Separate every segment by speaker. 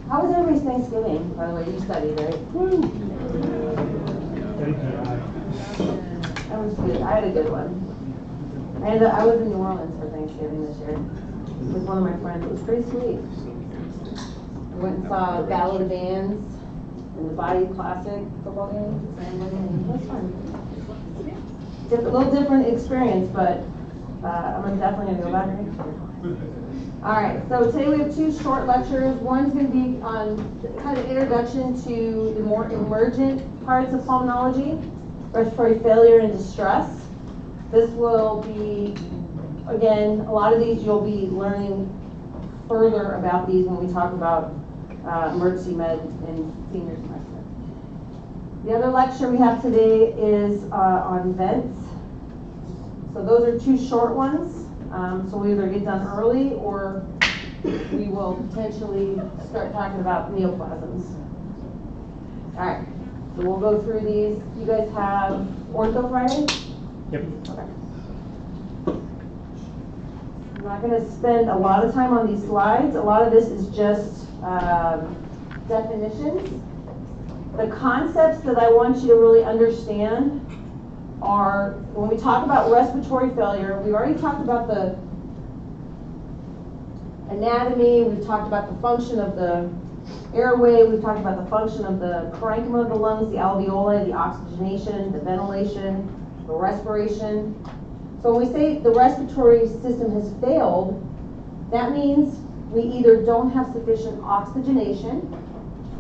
Speaker 1: How was everybody's Thanksgiving, by the way? You studied, right? That was good. I had a good one. I was in New Orleans for Thanksgiving this year with one of my friends. It was pretty sweet. We went and saw Battle of the Bands and the Body Classic football game. It was fun. A little different experience, but I'm definitely going to go back next year. All right, so today we have 2 short lectures. One's going to be on kind of introduction to the more emergent parts of pulmonology, respiratory failure and distress. This will be, again, a lot of these you'll be learning further about these when we talk about emergency med in senior semester. The other lecture we have today is on vents. So those are 2 short ones. So we either get done early or we will potentially start talking about neoplasms. All right, so we'll go through these. You guys have ortho Friday?
Speaker 2: Yep.
Speaker 1: Okay. I'm not going to spend a lot of time on these slides. A lot of this is just definitions. The concepts that I want you to really understand are, when we talk about respiratory failure, we've already talked about the anatomy, we've talked about the function of the airway, we've talked about the function of the parenchyma of the lungs, the alveoli, the oxygenation, the ventilation, the respiration. So when we say the respiratory system has failed, that means we either don't have sufficient oxygenation,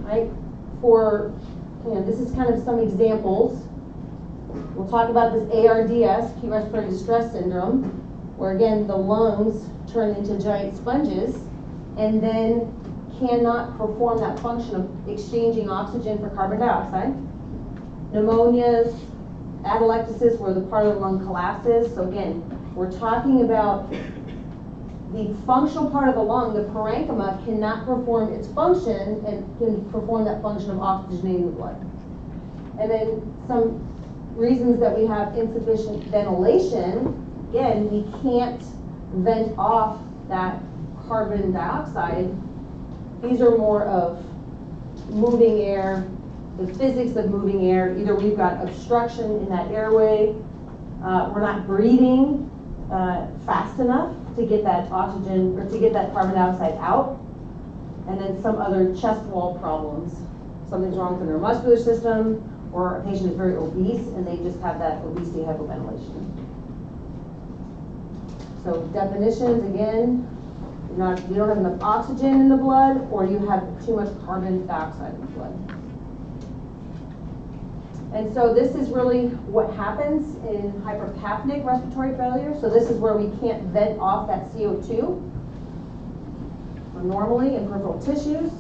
Speaker 1: right? This is kind of some examples. We'll talk about this ARDS, acute respiratory distress syndrome, where again the lungs turn into giant sponges and then cannot perform that function of exchanging oxygen for carbon dioxide. Pneumonias, atelectasis, where the part of the lung collapses. So again, we're talking about the functional part of the lung, the parenchyma, cannot perform its function and can perform that function of oxygenating the blood. And then some reasons that we have insufficient ventilation, again, we can't vent off that carbon dioxide. These are more of moving air, the physics of moving air. Either we've got obstruction in that airway, we're not breathing fast enough to get that oxygen or to get that carbon dioxide out, and then some other chest wall problems. Something's wrong with the neuromuscular system, or a patient is very obese and they just have that obesity hypoventilation. So definitions, again, you don't have enough oxygen in the blood, or you have too much carbon dioxide in the blood. And so this is really what happens in hypercapnic respiratory failure. So this is where we can't vent off that CO2. Normally in peripheral tissues,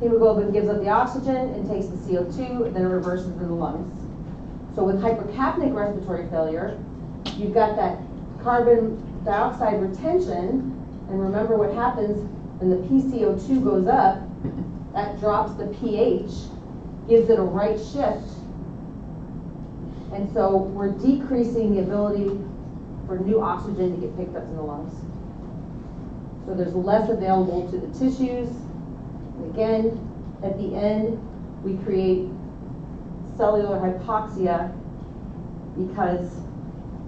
Speaker 1: hemoglobin gives up the oxygen and takes the CO2, and then it reverses in the lungs. So with hypercapnic respiratory failure, you've got that carbon dioxide retention, and remember what happens when the PCO2 goes up, that drops the pH, gives it a right shift, and so we're decreasing the ability for new oxygen to get picked up in the lungs. So there's less available to the tissues. Again, at the end, we create cellular hypoxia because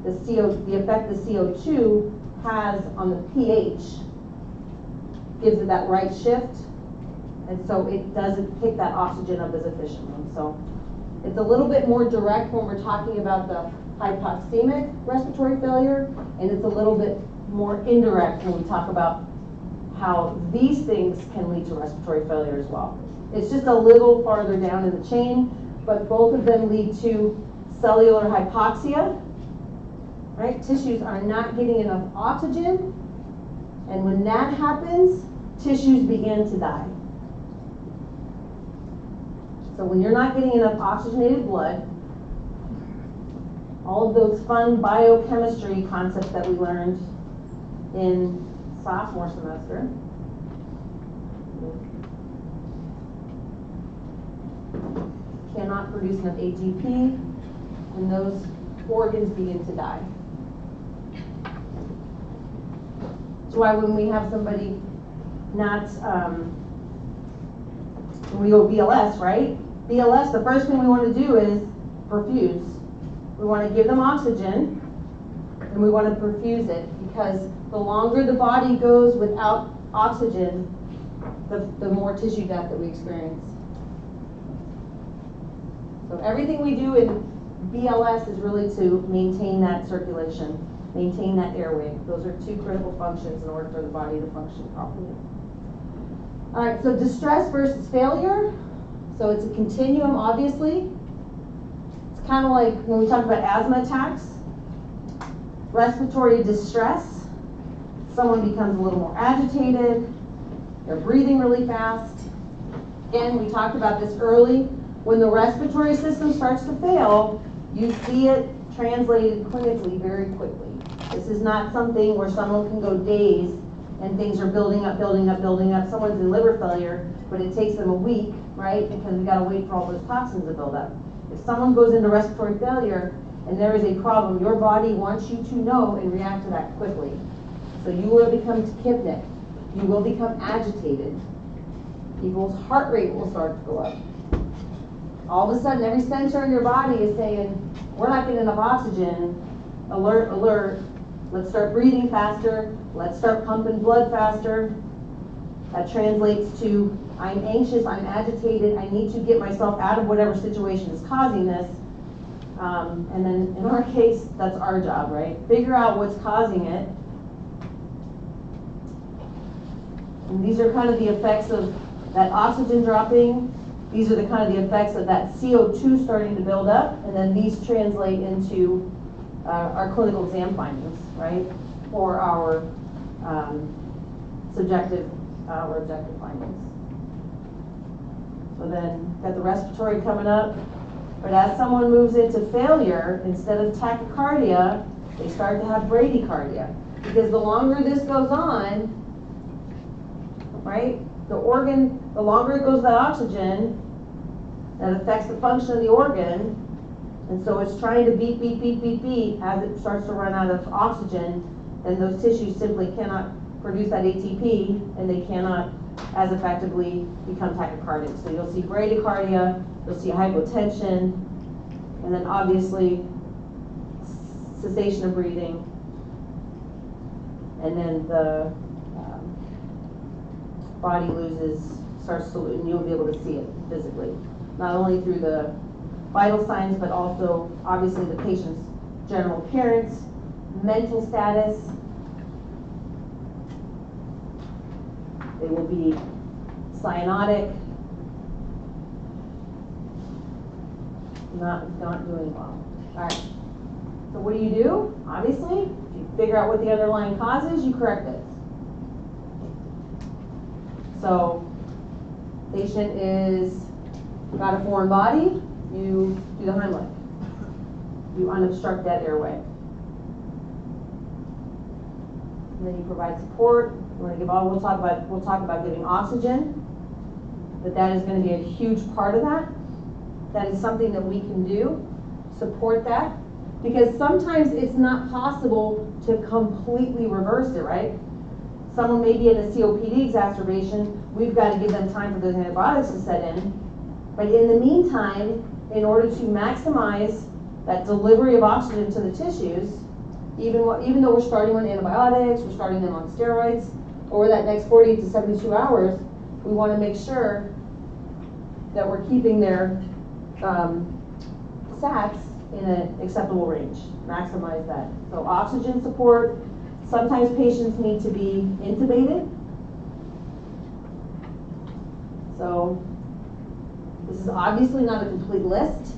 Speaker 1: the effect the CO2 has on the pH gives it that right shift, and so it doesn't pick that oxygen up as efficiently. So it's a little bit more direct when we're talking about the hypoxemic respiratory failure, and it's a little bit more indirect when we talk about how these things can lead to respiratory failure as well. It's just a little farther down in the chain, but both of them lead to cellular hypoxia, right? Tissues are not getting enough oxygen, and when that happens, tissues begin to die. So when you're not getting enough oxygenated blood, all of those fun biochemistry concepts that we learned in sophomore semester cannot produce enough ATP, and those organs begin to die. That's why when we have somebody not we go BLS, right? BLS, the first thing we want to do is perfuse. We want to give them oxygen, and we want to perfuse it, because the longer the body goes without oxygen, the more tissue death that we experience. So everything we do in BLS is really to maintain that circulation, maintain that airway. Those are two critical functions in order for the body to function properly. All right, so distress versus failure. So it's a continuum, obviously. It's kind of like when we talk about asthma attacks. Respiratory distress, someone becomes a little more agitated, they're breathing really fast. Again, we talked about this early. When the respiratory system starts to fail, you see it translated clinically very quickly. This is not something where someone can go days and things are building up, building up, building up. Someone's in liver failure, but it takes them a week, right? Because we gotta wait for all those toxins to build up. If someone goes into respiratory failure and there is a problem, your body wants you to know and react to that quickly. So you will become tachypnic. You will become agitated. People's heart rate will start to go up. All of a sudden, every sensor in your body is saying, we're not getting enough oxygen. Alert, alert. Let's start breathing faster. Let's start pumping blood faster. That translates to, I'm anxious, I'm agitated, I need to get myself out of whatever situation is causing this. And then in our case, that's our job, right? Figure out what's causing it. And these are kind of the effects of that oxygen dropping. These are the kind of the effects of that CO2 starting to build up, and then these translate into our clinical exam findings, right? Or our subjective or objective findings. So then, got the respiratory coming up. But as someone moves into failure, instead of tachycardia, they start to have bradycardia. Because the longer this goes on, right, the longer it goes without oxygen, that affects the function of the organ. And so it's trying to beat, beat, beat, beat, beat as it starts to run out of oxygen. And those tissues simply cannot produce that ATP, and they cannot as effectively become tachycardic. So you'll see bradycardia, you'll see hypotension, and then obviously cessation of breathing, and then the body starts to lose, and you'll be able to see it physically. Not only through the vital signs, but also obviously the patient's general appearance, mental status. They will be cyanotic, not doing well. All right. So what do? Obviously, if you figure out what the underlying cause is, you correct it. So, patient got a foreign body, you do the Heimlich. You unobstruct that airway. And then you provide support. We'll talk about giving oxygen, but that is going to be a huge part of that. That is something that we can do, support that, because sometimes it's not possible to completely reverse it, right? Someone may be in a COPD exacerbation, we've got to give them time for those antibiotics to set in. But in the meantime, in order to maximize that delivery of oxygen to the tissues, even though we're starting on antibiotics, we're starting them on steroids, over that next 48 to 72 hours, we want to make sure that we're keeping their SATs in an acceptable range, maximize that. So oxygen support, sometimes patients need to be intubated. So this is obviously not a complete list.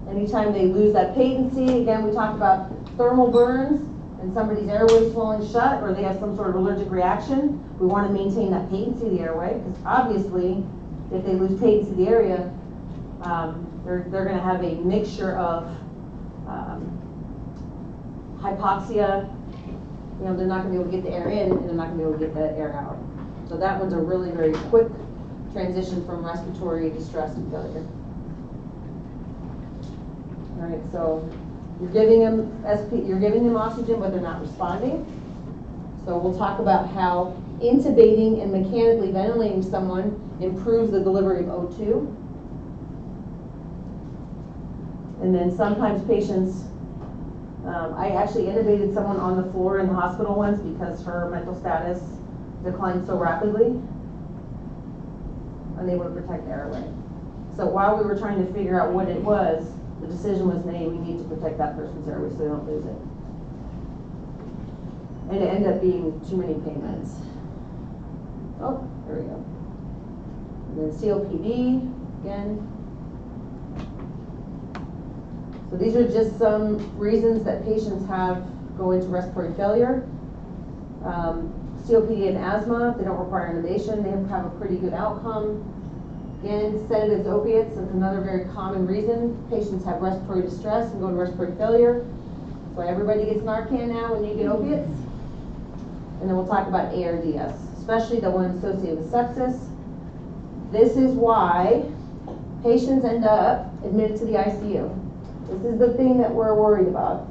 Speaker 1: Anytime they lose that patency, again, we talked about thermal burns and somebody's airway swelling shut, or they have some sort of allergic reaction. We want to maintain that patency of the airway, because obviously, if they lose patency of the area, they're going to have a mixture of hypoxia. You know, they're not going to be able to get the air in, and they're not going to be able to get the air out. So that one's a really very quick transition from respiratory distress to failure. All right, so you're giving them oxygen, but they're not responding. So we'll talk about how intubating and mechanically ventilating someone improves the delivery of O2. And then sometimes patients, I actually intubated someone on the floor in the hospital once because her mental status declined so rapidly, unable to protect the airway. So while we were trying to figure out what it was, the decision was made, we need to protect that person's airway so they don't lose it. And it ended up being too many payments. Oh, there we go. And then COPD, again. So these are just some reasons that patients go into respiratory failure. COPD and asthma, they don't require intubation, they have a pretty good outcome. Again, sedatives, opiates, that's another very common reason. Patients have respiratory distress and go into respiratory failure. That's why everybody gets Narcan now when you get opiates. And then we'll talk about ARDS, especially the one associated with sepsis. This is why patients end up admitted to the ICU. This is the thing that we're worried about.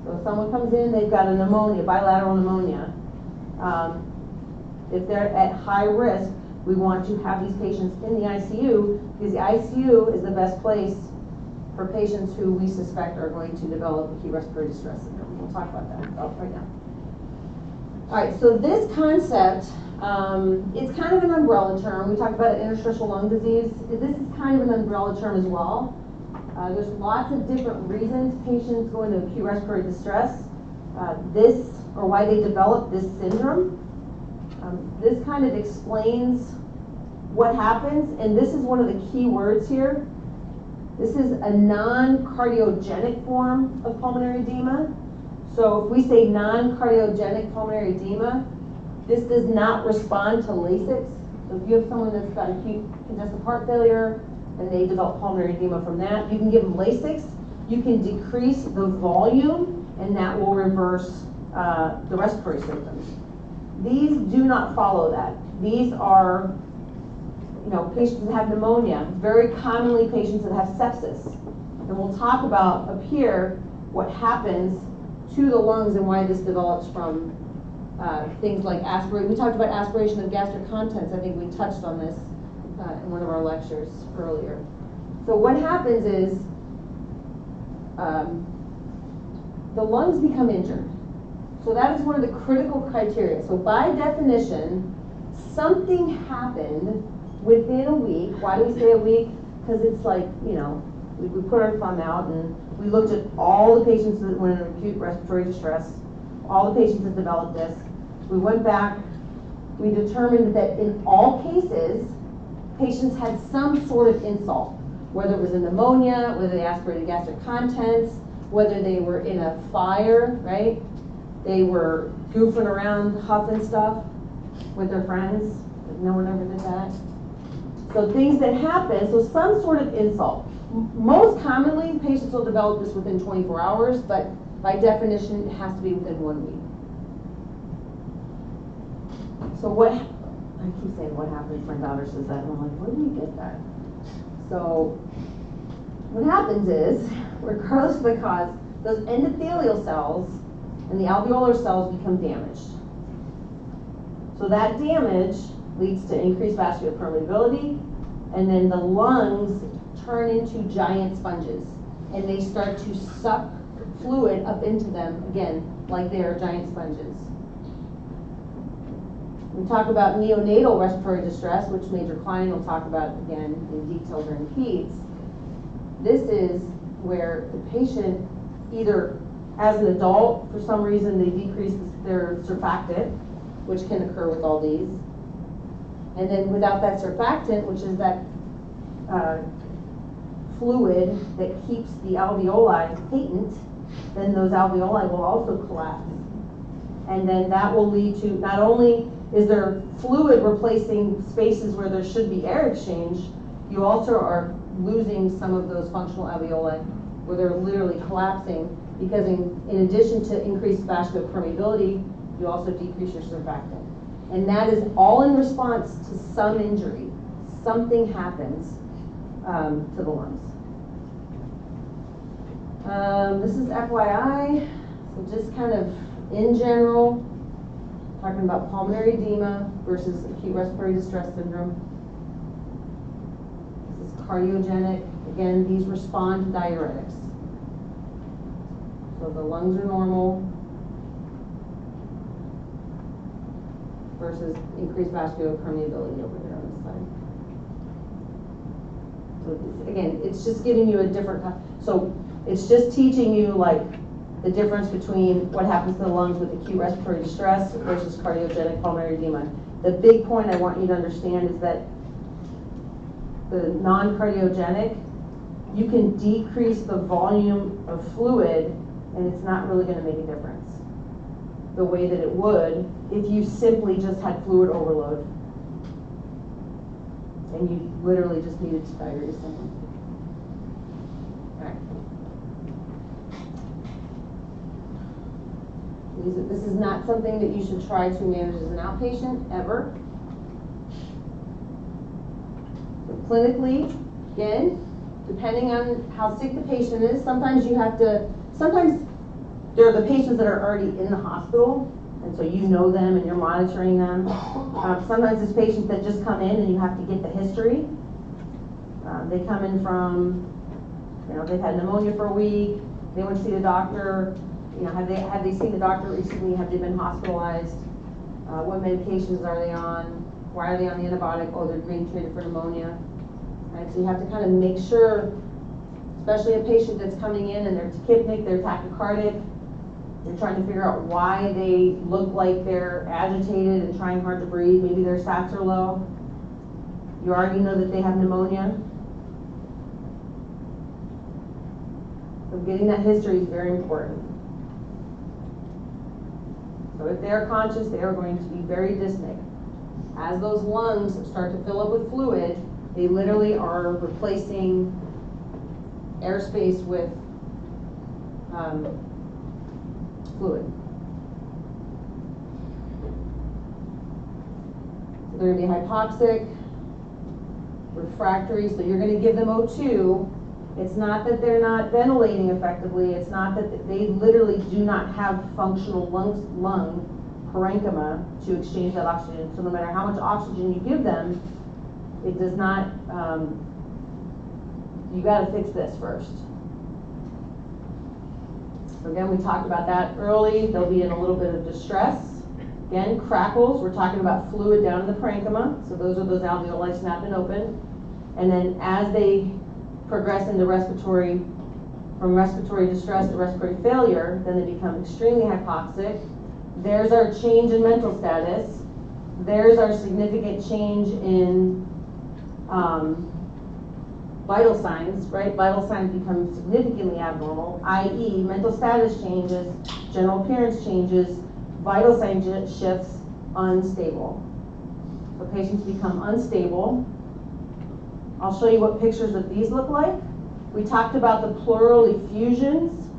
Speaker 1: So if someone comes in, they've got a pneumonia, bilateral pneumonia. If they're at high risk, we want to have these patients in the ICU because the ICU is the best place for patients who we suspect are going to develop acute respiratory distress syndrome. We'll talk about that right now. All right, so this concept, it's kind of an umbrella term. We talked about interstitial lung disease. This is kind of an umbrella term as well. There's lots of different reasons patients go into acute respiratory distress. Or why they develop this syndrome. This kind of explains what happens, and this is one of the key words here. This is a non-cardiogenic form of pulmonary edema. So if we say non-cardiogenic pulmonary edema, this does not respond to Lasix. So if you have someone that's got acute congestive heart failure and they develop pulmonary edema from that, you can give them Lasix. You can decrease the volume, and that will reverse the respiratory symptoms. These do not follow that. These are, patients that have pneumonia, very commonly patients that have sepsis. And we'll talk about up here what happens to the lungs and why this develops from things like aspiration. We talked about aspiration of gastric contents. I think we touched on this in one of our lectures earlier. So what happens is the lungs become injured. So that is one of the critical criteria. So by definition, something happened within a week. Why do we say a week? Because it's like, we put our thumb out and we looked at all the patients that went into acute respiratory distress, all the patients that developed this. We went back, we determined that in all cases, patients had some sort of insult, whether it was a pneumonia, whether they aspirated gastric contents, whether they were in a fire, right? They were goofing around, huffing stuff with their friends. No one ever did that. So things that happen, so some sort of insult. Most commonly, patients will develop this within 24 hours, but by definition, it has to be within 1 week. So I keep saying what happens, my daughter says that, and I'm like, where do you get that? So what happens is, regardless of the cause, those endothelial cells and the alveolar cells become damaged. So that damage leads to increased vascular permeability, and then the lungs turn into giant sponges, and they start to suck fluid up into them, again, like they are giant sponges. We talk about neonatal respiratory distress, which Major Klein will talk about again in detail during PEDS. This is where the patient, either as an adult, for some reason they decrease their surfactant, which can occur with all these. And then without that surfactant, which is that fluid that keeps the alveoli patent, then those alveoli will also collapse. And then that will lead to, not only is there fluid replacing spaces where there should be air exchange, you also are losing some of those functional alveoli where they're literally collapsing, because in addition to increased vascular permeability, you also decrease your surfactant. And that is all in response to some injury. Something happens to the lungs. This is FYI, so just kind of in general, Talking about pulmonary edema versus acute respiratory distress syndrome. This is cardiogenic. Again, these respond to diuretics. So the lungs are normal versus increased vascular permeability over here on this side. So again, it's just giving you a different, so it's just teaching you like the difference between what happens to the lungs with acute respiratory distress versus cardiogenic pulmonary edema. The big point I want you to understand is that the non-cardiogenic, you can decrease the volume of fluid and it's not really going to make a difference the way that it would if you simply just had fluid overload and you literally just needed to diurese someone. All right. This is not something that you should try to manage as an outpatient ever. So clinically, again, depending on how sick the patient is, sometimes you have to, sometimes there are the patients that are already in the hospital, and so you know them and you're monitoring them. Sometimes it's patients that just come in and you have to get the history. They come in from, you know, they've had pneumonia for a week, they went to see the doctor. You know, have they seen the doctor recently? Have they been hospitalized? What medications are they on? Why are they on the antibiotic? Oh, they're being treated for pneumonia. Right? So you have to kind of make sure, especially a patient that's coming in and they're tachypnic, they're tachycardic, you're trying to figure out why they look like they're agitated and trying hard to breathe. Maybe their sats are low. You already know that they have pneumonia. So getting that history is very important. So if they are conscious, they are going to be very dyspneic. As those lungs start to fill up with fluid, they literally are replacing airspace with fluid. So they're going to be hypoxic, refractory, so you're going to give them O2. It's not that they're not ventilating effectively. It's not that they literally do not have functional lung parenchyma to exchange that oxygen. So no matter how much oxygen you give them, it does not, you got to fix this first. So again, we talked about that early. They'll be in a little bit of distress. Again, crackles, we're talking about fluid down in the parenchyma. So those are those alveoli snapping open. And then as they progress into from respiratory distress to respiratory failure, then they become extremely hypoxic. There's our change in mental status. There's our significant change in vital signs, right? Vital signs become significantly abnormal, i.e. mental status changes, general appearance changes, vital sign shifts, unstable. So patients become unstable. I'll show you what pictures of these look like. We talked about the pleural effusions.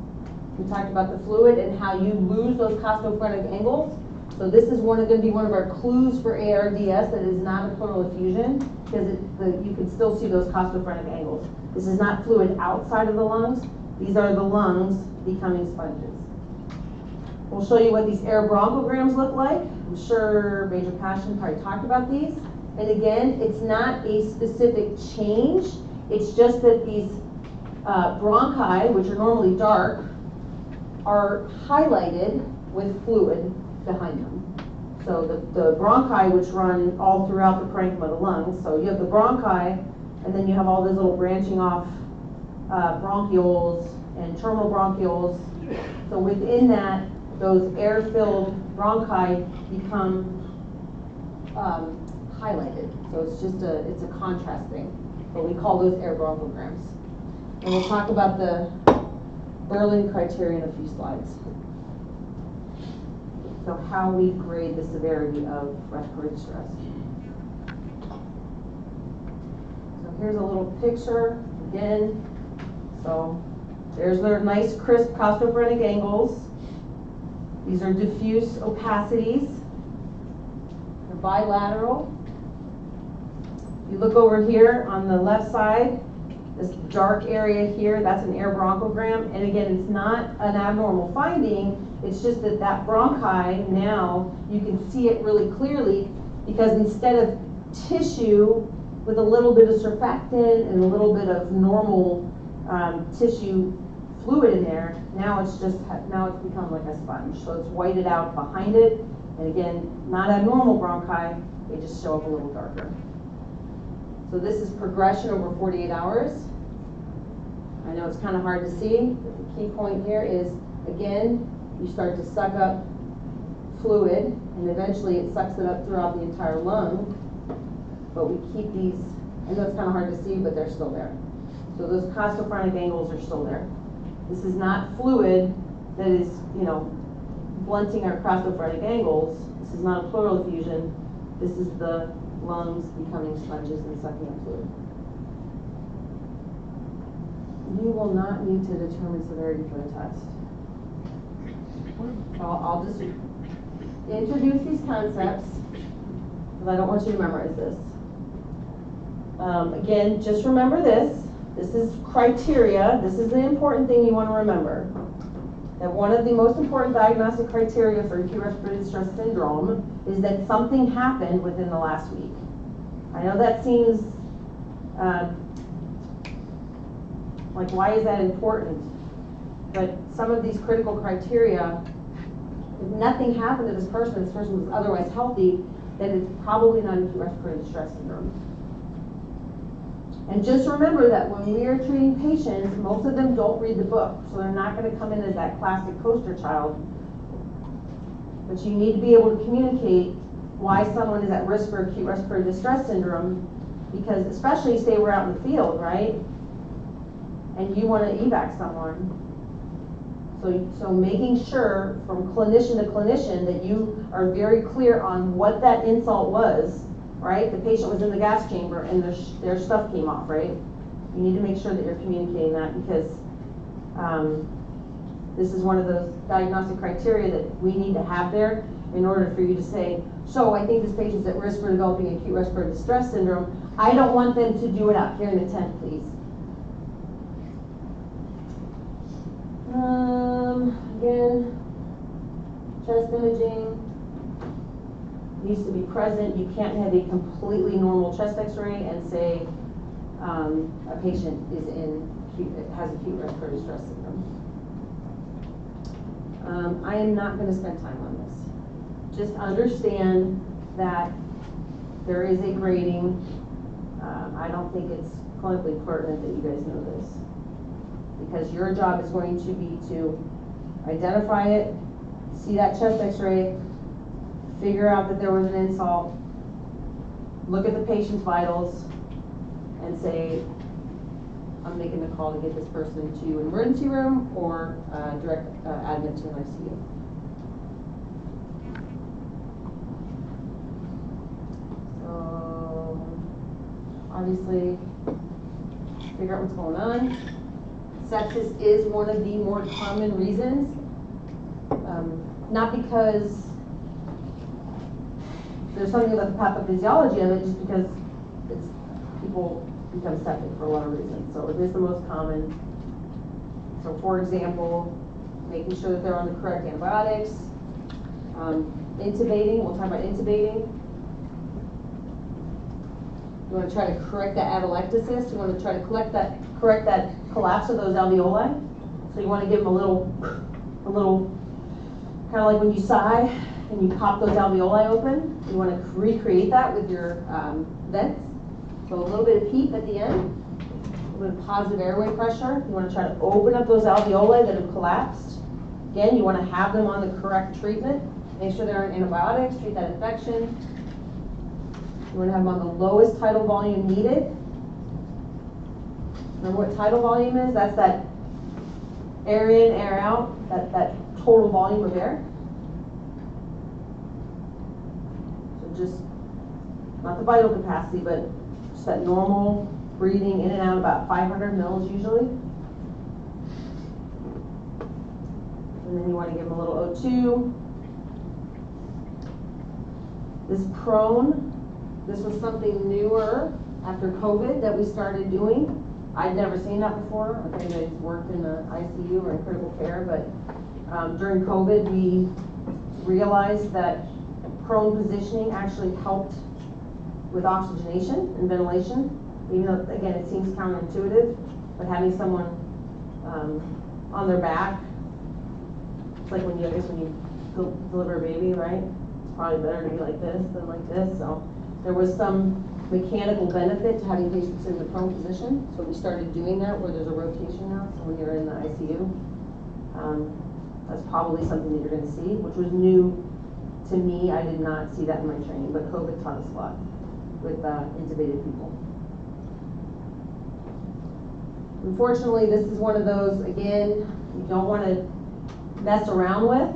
Speaker 1: We talked about the fluid and how you lose those costophrenic angles. So this is going to be one of our clues for ARDS that is not a pleural effusion, because you can still see those costophrenic angles. This is not fluid outside of the lungs. These are the lungs becoming sponges. We'll show you what these air bronchograms look like. I'm sure Major Passion probably talked about these. And again, it's not a specific change. It's just that these bronchi, which are normally dark, are highlighted with fluid behind them. So the bronchi, which run all throughout the parenchyma of the lungs. So you have the bronchi, and then you have all these little branching off bronchioles and terminal bronchioles. So within that, those air-filled bronchi become highlighted. So it's just it's a contrast thing. But we call those air bronchograms. And we'll talk about the Berlin criteria in a few slides. So how we grade the severity of respiratory distress. So here's a little picture again. So there's their nice crisp costophrenic angles. These are diffuse opacities. They're bilateral. You look over here on the left side, This dark area here, that's an air bronchogram. And again, it's not an abnormal finding. It's just that that bronchi, now you can see it really clearly, because instead of tissue with a little bit of surfactant and a little bit of normal tissue fluid in there, now it's become like a sponge. So it's whited out behind it. And again, not abnormal bronchi, they just show up a little darker. So this is progression over 48 hours. I know it's kind of hard to see, but the key point here is, again, you start to suck up fluid, and eventually it sucks it up throughout the entire lung. But we keep these, I know it's kind of hard to see, but they're still there. So those costophrenic angles are still there. This is not fluid that is, blunting our costophrenic angles. This is not a pleural effusion. This is the lungs becoming sponges and sucking up fluid. You will not need to determine severity for the test. I'll just introduce these concepts, because I don't want you to memorize this. Again, just remember this. This is criteria. This is the important thing you want to remember. That one of the most important diagnostic criteria for acute respiratory distress syndrome is that something happened within the last week. I know that seems like, why is that important? But some of these critical criteria, if nothing happened to this person was otherwise healthy, then it's probably not acute respiratory distress syndrome. And just remember that when we are treating patients, most of them don't read the book, so they're not going to come in as that classic poster child. But you need to be able to communicate why someone is at risk for acute respiratory distress syndrome, because especially say we're out in the field, right? And you want to evac someone. So making sure from clinician to clinician that you are very clear on what that insult was, right? The patient was in the gas chamber and their stuff came off, right? You need to make sure that you're communicating that, because this is one of those diagnostic criteria that we need to have there in order for you to say, so I think this patient's at risk for developing acute respiratory distress syndrome. I don't want them to do it out here in the tent, please. Again, chest imaging needs to be present. You can't have a completely normal chest x-ray and say a patient has acute respiratory distress syndrome. I am not going to spend time on this. Just understand that there is a grading. I don't think it's clinically pertinent that you guys know this, because your job is going to be to identify it, see that chest x-ray, figure out that there was an insult, look at the patient's vitals, and say, I'm making a call to get this person to an emergency room or direct admit to an ICU. So, obviously, figure out what's going on. Sepsis is one of the more common reasons, not because there's something about the pathophysiology of it, just because people become septic for a lot of reasons. So it is the most common. So for example, making sure that they're on the correct antibiotics, intubating, we'll talk about intubating. You want to try to correct that atelectasis. You want to try to correct that collapse of those alveoli. So you want to give them a little, kind of like when you sigh and you pop those alveoli open. You want to recreate that with your vents. So a little bit of PEEP at the end, a little bit of positive airway pressure. You want to try to open up those alveoli that have collapsed. Again, you want to have them on the correct treatment. Make sure they're on antibiotics, treat that infection. You want to have them on the lowest tidal volume needed. Remember what tidal volume is? That's that air in, air out, that total volume of air. So just, not the vital capacity, but just that normal breathing in and out, about 500 mils usually. And then you want to give them a little O2. This prone, this was something newer after COVID that we started doing. I'd never seen that before. I think I'd worked in the ICU or in critical care, but during COVID, we realized that prone positioning actually helped with oxygenation and ventilation, even though, again, it seems counterintuitive, but having someone on their back, it's like when you deliver a baby, right? It's probably better to be like this than like this. So there was some mechanical benefit to having patients in the prone position. So we started doing that where there's a rotation now. So when you're in the ICU, that's probably something that you're going to see, which was new to me. I did not see that in my training, but COVID taught us a lot with intubated people. Unfortunately, this is one of those, again, you don't want to mess around with.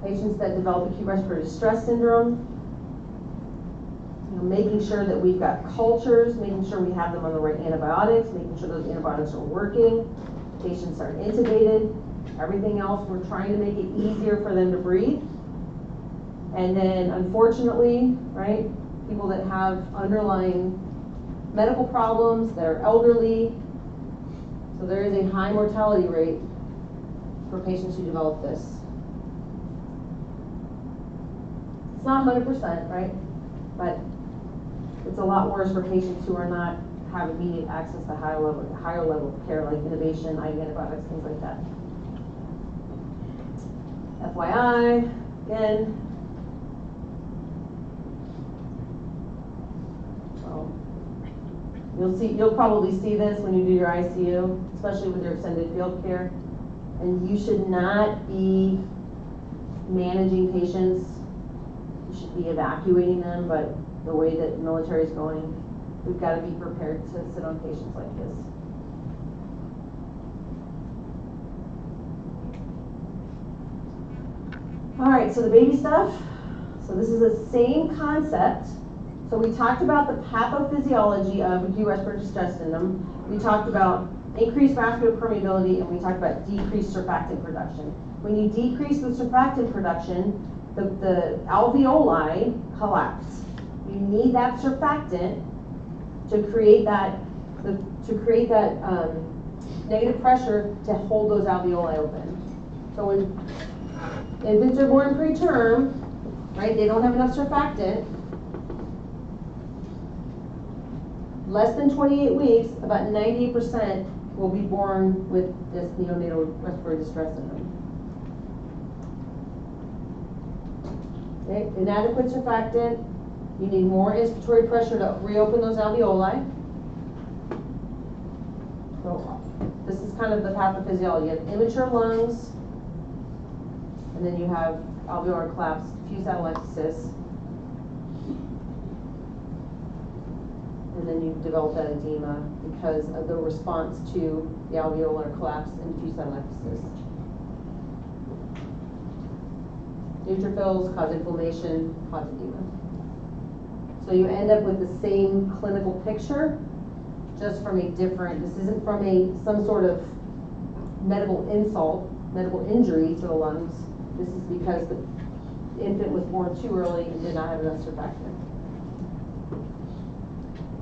Speaker 1: Patients that develop acute respiratory distress syndrome, making sure that we've got cultures, making sure we have them on the right antibiotics, making sure those antibiotics are working, patients are intubated, everything else, we're trying to make it easier for them to breathe. And then, unfortunately, right, people that have underlying medical problems, that are elderly, so there is a high mortality rate for patients who develop this. It's not 100%, right? But it's a lot worse for patients who are not have immediate access to higher level of care, like intubation, IV antibiotics, things like that. FYI, again, you'll probably see this when you do your ICU, especially with your extended field care. And you should not be managing patients. You should be evacuating them, but the way that the military is going, we've got to be prepared to sit on patients like this. All right, so the baby stuff. So this is the same concept. So we talked about the pathophysiology of acute respiratory distress syndrome. We talked about increased vascular permeability, and we talked about decreased surfactant production. When you decrease the surfactant production, the alveoli collapse. You need that surfactant to create that negative pressure to hold those alveoli open. So when infants are born preterm, right, they don't have enough surfactant. Less than 28 weeks, about 98% will be born with this neonatal respiratory distress syndrome. Okay, inadequate surfactant. You need more inspiratory pressure to reopen those alveoli. So this is kind of the pathophysiology. You have immature lungs, and then you have alveolar collapse, diffuse atelectasis, and then you develop that edema because of the response to the alveolar collapse and diffuse atelectasis. Neutrophils cause inflammation, cause edema. So you end up with the same clinical picture, just from a different, this isn't from some sort of medical insult, medical injury to the lungs. This is because the infant was born too early and did not have enough surfactant.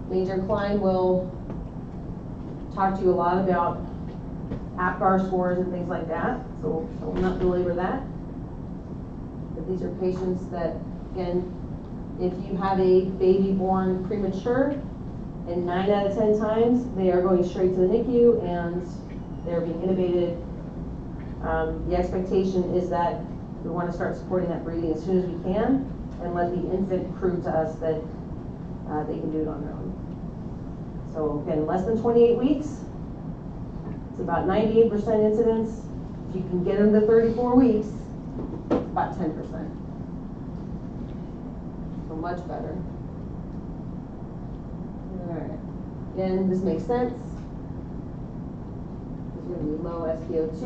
Speaker 1: Major Klein will talk to you a lot about APGAR scores and things like that, so I will not belabor that. But these are patients that, again, if you have a baby born premature, and 9 out of 10 times they are going straight to the NICU and they're being intubated. The expectation is that we want to start supporting that breathing as soon as we can and let the infant prove to us that they can do it on their own. So again, less than 28 weeks, it's about 98% incidence. If you can get them to 34 weeks, it's about 10%. So much better. All right. Again, this makes sense. There's going to be low SpO2.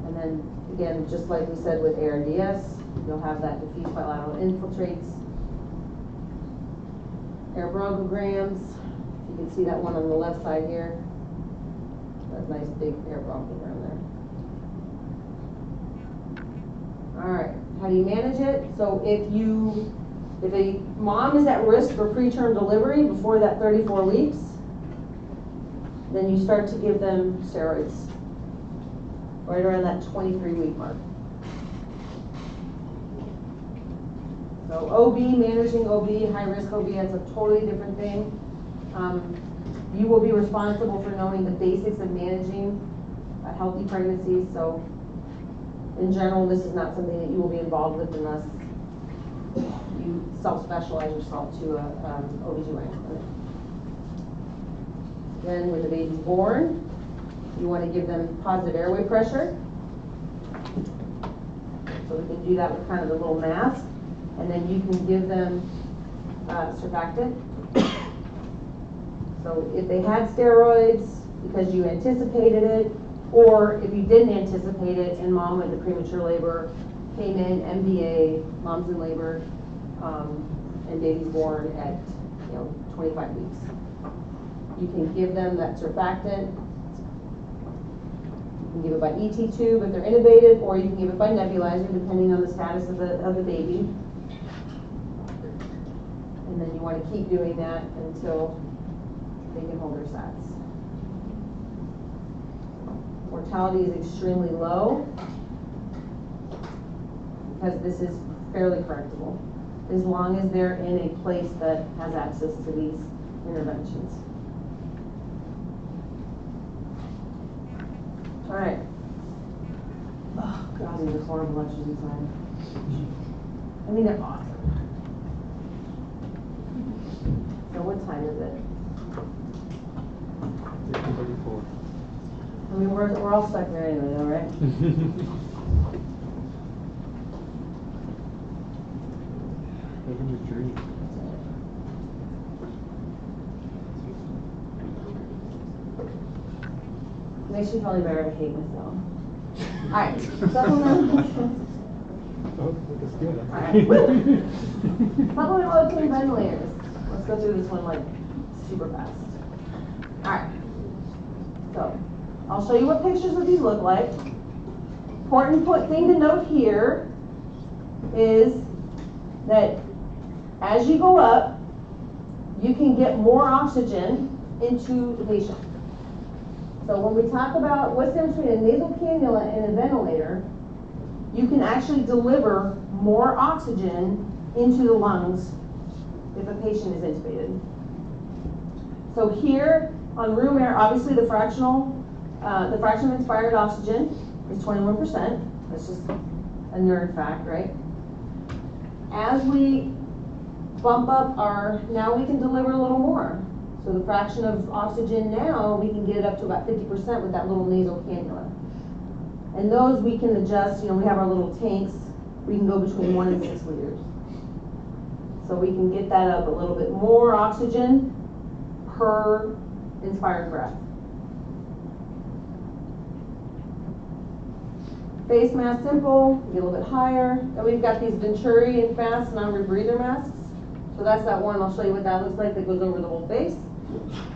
Speaker 1: And then, again, just like we said with ARDS, you'll have that diffuse bilateral infiltrates. Air bronchograms. You can see that one on the left side here. That nice big air bronchogram there. All right. How do you manage it? So if you If a mom is at risk for preterm delivery before that 34 weeks, then you start to give them steroids right around that 23-week mark. So OB, managing OB, high-risk OB, that's a totally different thing. You will be responsible for knowing the basics of managing a healthy pregnancy. So in general, this is not something that you will be involved with unless you self-specialize yourself to an OBGYN clinic. Then when the baby's born, you want to give them positive airway pressure. So we can do that with kind of the little mask. And then you can give them surfactant. So if they had steroids because you anticipated it, or if you didn't anticipate it and mom went to premature labor, came in, MBA, mom's in labor, and baby's born at 25 weeks. You can give them that surfactant. You can give it by ET tube if they're intubated, or you can give it by nebulizer depending on the status of the baby. And then you want to keep doing that until they can hold their sats. Mortality is extremely low because this is fairly correctable, as long as they're in a place that has access to these interventions. All right. Oh, God, these are horrible lectures inside. I mean, they're awesome. So what time is it?
Speaker 2: 6:34.
Speaker 1: I mean, we're all stuck there anyway, though, right?
Speaker 2: Living the dream.
Speaker 1: Makes me probably better to hate myself. Alright, supplemental.
Speaker 2: Oh, that's good.
Speaker 1: Alright. Supplemental rotating ventilators. Let's go through this one like super fast. Alright. So, I'll show you what pictures of these look like. Important thing to note here is that as you go up, you can get more oxygen into the patient. So when we talk about what's the difference between a nasal cannula and a ventilator, you can actually deliver more oxygen into the lungs if a patient is intubated. So here on room air, obviously the fraction of inspired oxygen is 21%. That's just a nerd fact, right? As we bump up now we can deliver a little more. So the fraction of oxygen now, we can get it up to about 50% with that little nasal cannula. And those we can adjust, we have our little tanks, we can go between 1 and 6 liters. So we can get that up a little bit more oxygen per inspired breath. Face mask simple, get a little bit higher. Then we've got these Venturi and Fast non-rebreather masks. So that's that one, I'll show you what that looks like, that goes over the whole face.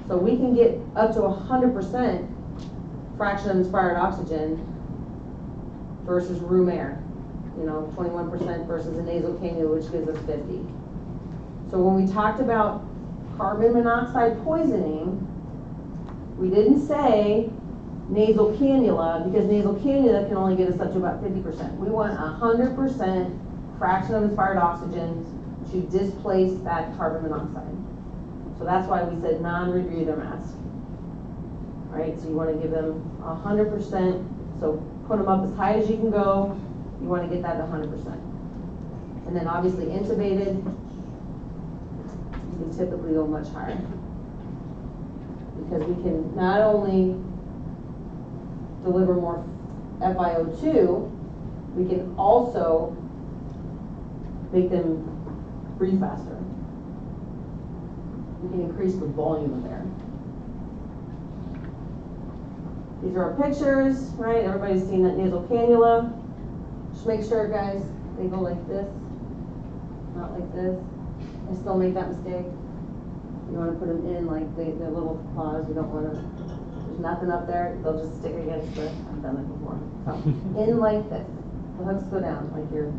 Speaker 1: So we can get up to 100% fraction of inspired oxygen versus room air. 21% versus a nasal cannula, which gives us 50. So when we talked about carbon monoxide poisoning, we didn't say nasal cannula, because nasal cannula can only get us up to about 50%. We want 100% fraction of inspired oxygen to displace that carbon monoxide. So that's why we said non-rebreather mask. Right, so you want to give them 100%, so put them up as high as you can go, you want to get that to 100%. And then obviously intubated, you can typically go much higher. Because we can not only deliver more FiO2, we can also make them breathe faster. We can increase the volume of air. These are our pictures, right? Everybody's seen that nasal cannula. Just make sure, guys, they go like this, not like this. I still make that mistake. You want to put them in like the little claws. You don't want to, there's nothing up there. They'll just stick against the, I've done it before. So, in like this. The hooks go down, like you're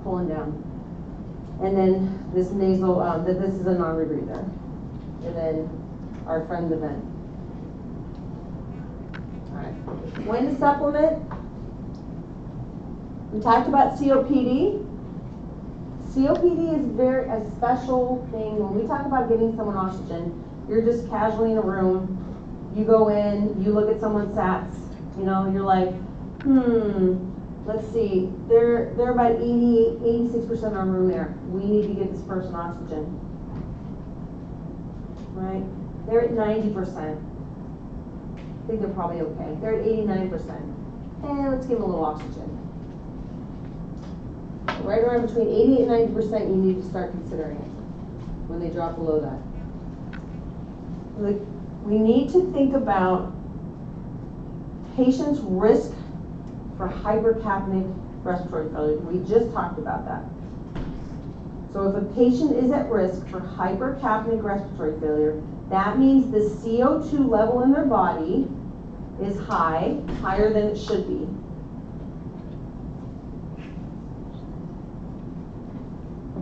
Speaker 1: pulling down. And then this nasal, this is a non-rebreather. And then our friend the vent. All right. When to supplement? We talked about COPD. COPD is a special thing. When we talk about giving someone oxygen, you're just casually in a room. You go in, you look at someone's sats, you know, you're like, let's see, they're about 86% on room air. We need to give this person oxygen. Right? They're at 90%. I think they're probably okay. They're at 89%. And let's give them a little oxygen. Right around between 80 and 90%, you need to start considering it when they drop below that. We need to think about patients' risk for hypercapnic respiratory failure. We just talked about that. So if a patient is at risk for hypercapnic respiratory failure, that means the CO2 level in their body is high, higher than it should be.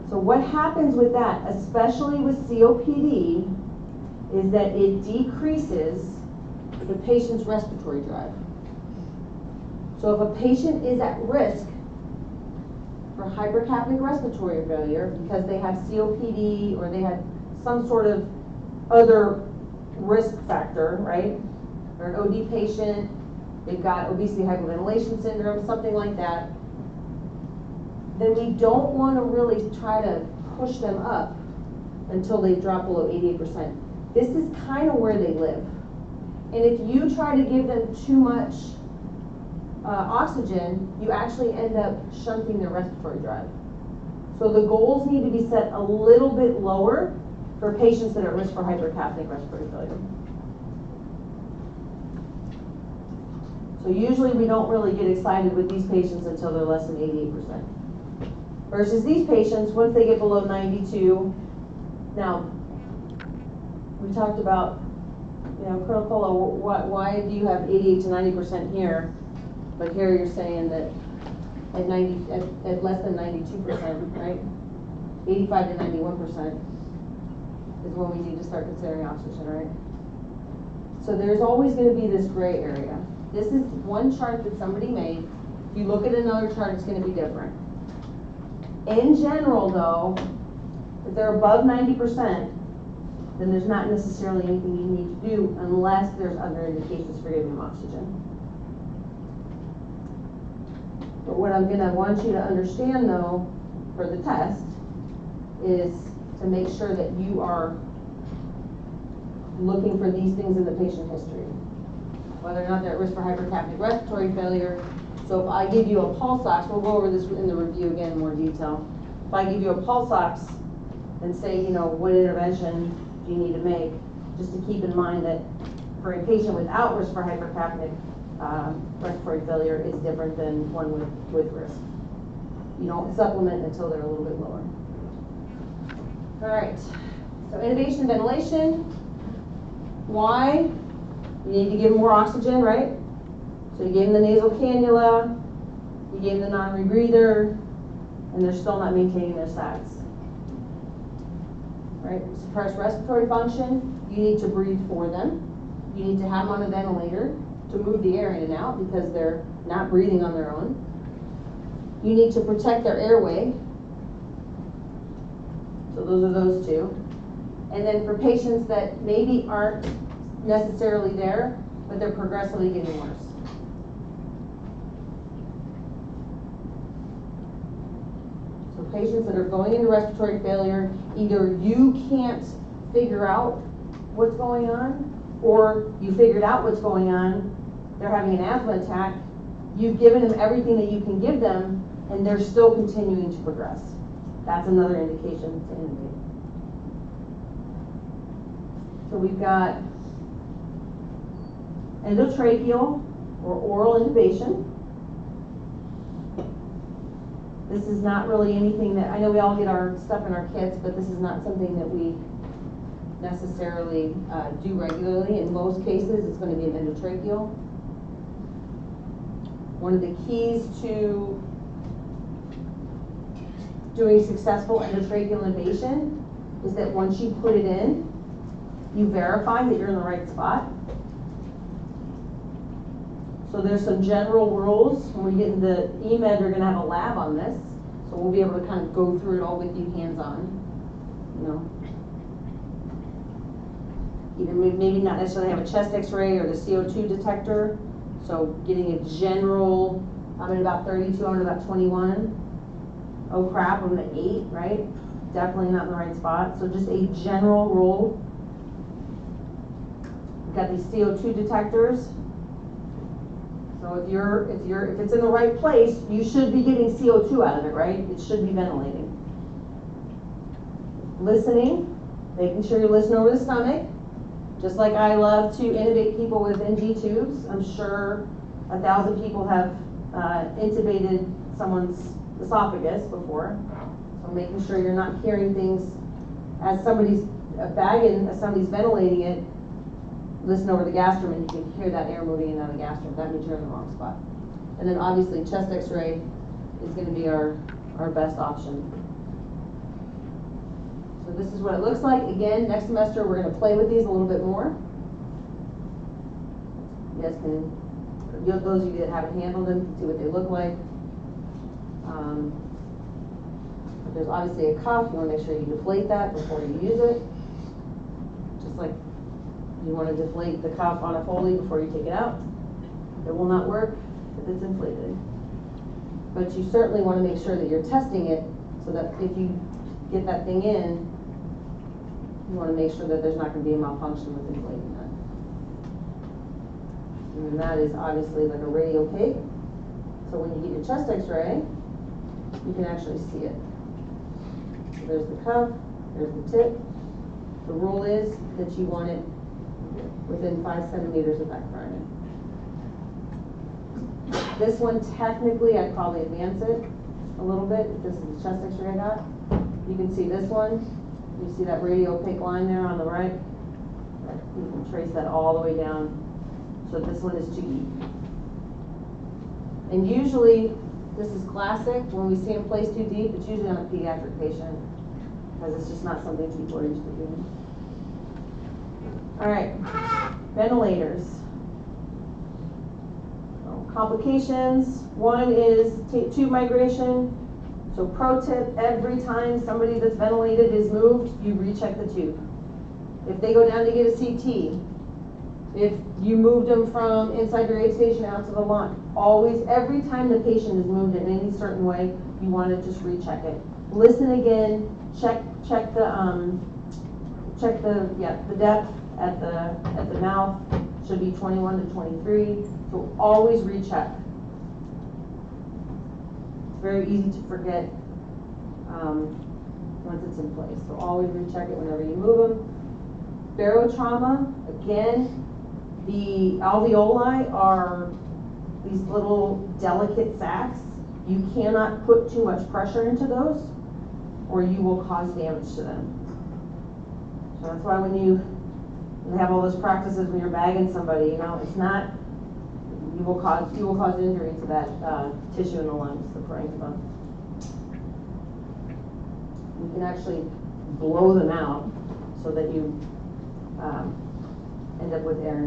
Speaker 1: So what happens with that, especially with COPD, is that it decreases the patient's respiratory drive. So if a patient is at risk for hypercapnic respiratory failure because they have COPD or they have some sort of other risk factor, right? They're an OD patient, they've got obesity hypoventilation syndrome, something like that, then we don't want to really try to push them up until they drop below 88%. This is kind of where they live. And if you try to give them too much oxygen, you actually end up shunting their respiratory drive. So the goals need to be set a little bit lower for patients that are at risk for hypercapnic respiratory failure. So usually we don't really get excited with these patients until they're less than 88%. Versus these patients, once they get below 92, now, we talked about, you know, Colonel Cola, why do you have 88 to 90% here, but here you're saying that at less than 92%, right? 85 to 91% is when we need to start considering oxygen, right? So there's always going to be this gray area. This is one chart that somebody made. If you look at another chart, it's going to be different. In general, though, if they're above 90%, then there's not necessarily anything you need to do unless there's other indications for giving them oxygen. But what I'm going to want you to understand, though, for the test, is to make sure that you are looking for these things in the patient history. Whether or not they're at risk for hypercapnic respiratory failure. So if I give you a pulse ox, we'll go over this in the review again in more detail. If I give you a pulse ox and say, you know, what intervention do you need to make, just to keep in mind that for a patient without risk for hypercapnic respiratory failure is different than one with risk. You don't supplement until they're a little bit lower. All right, so intubation and ventilation. Why? You need to give them more oxygen, right? So you gave them the nasal cannula, you gave them the non-rebreather, and they're still not maintaining their sats. Right? Suppress respiratory function, you need to breathe for them. You need to have them on a ventilator to move the air in and out because they're not breathing on their own. You need to protect their airway. So those are those two. And then for patients that maybe aren't necessarily there, but they're progressively getting worse. So patients that are going into respiratory failure, either you can't figure out what's going on, or you figured out what's going on, they're having an asthma attack, you've given them everything that you can give them, and they're still continuing to progress. That's another indication to intubate. So we've got endotracheal or oral intubation. This is not really anything that, I know we all get our stuff in our kits, but this is not something that we necessarily do regularly. In most cases, it's going to be an endotracheal. One of the keys to doing successful endotracheal intubation is that once you put it in, you verify that you're in the right spot. So there's some general rules. When we get into EMED, we're gonna have a lab on this. So we'll be able to kind of go through it all with you hands-on, you know. Even maybe not necessarily have a chest x-ray or the CO2 detector. So getting a general, I'm at about 32, I'm at about 21. Oh crap, I'm at 8, right? Definitely not in the right spot. So just a general rule. We've got these CO2 detectors. So if it's in the right place, you should be getting CO2 out of it, right? It should be ventilating. Listening, making sure you listen over the stomach. Just like I love to intubate people with NG tubes, I'm sure 1,000 people have intubated someone's esophagus before. So making sure you're not hearing things as somebody's bagging, as somebody's ventilating it. Listen over the gastrum and you can hear that air moving in and out of the gastrum. That means you're in the wrong spot. And then obviously chest x-ray is going to be our best option. So this is what it looks like. Again, next semester we're going to play with these a little bit more. You guys can, those of you that haven't handled them, see what they look like. There's obviously a cuff. You want to make sure you deflate that before you use it. Just like you want to deflate the cuff on a Foley before you take it out. It will not work if it's inflated. But you certainly want to make sure that you're testing it so that if you get that thing in, you want to make sure that there's not going to be a malfunction with inflating that. And that is obviously like a radio cake. So when you get your chest x-ray, you can actually see it. So there's the cuff, there's the tip. The rule is that you want it within 5 centimeters of that carotid. This one, technically, I'd probably advance it a little bit. If this is the chest x-ray I got. You can see this one. You see that radio opaque line there on the right? You can trace that all the way down. So this one is too deep. And usually, this is classic. When we see them placed too deep, it's usually on a pediatric patient because it's just not something people are used to doing. All right, ventilators. So complications. One is tube migration. So pro tip, every time somebody that's ventilated is moved, you recheck the tube. If they go down to get a CT, if you moved them from inside your aid station out to the launch, always, every time the patient is moved in any certain way, you want to just recheck it. Listen again, check the depth at the mouth should be 21 to 23. So always recheck. It's very easy to forget once it's in place. So always recheck it whenever you move them. Barotrauma, again, the alveoli are these little delicate sacs. You cannot put too much pressure into those or you will cause damage to them. So that's why when you have all those practices when you're bagging somebody, you know, it's not, you will cause injury to that tissue in the lungs, the parenchyma. You can actually blow them out so that you end up with air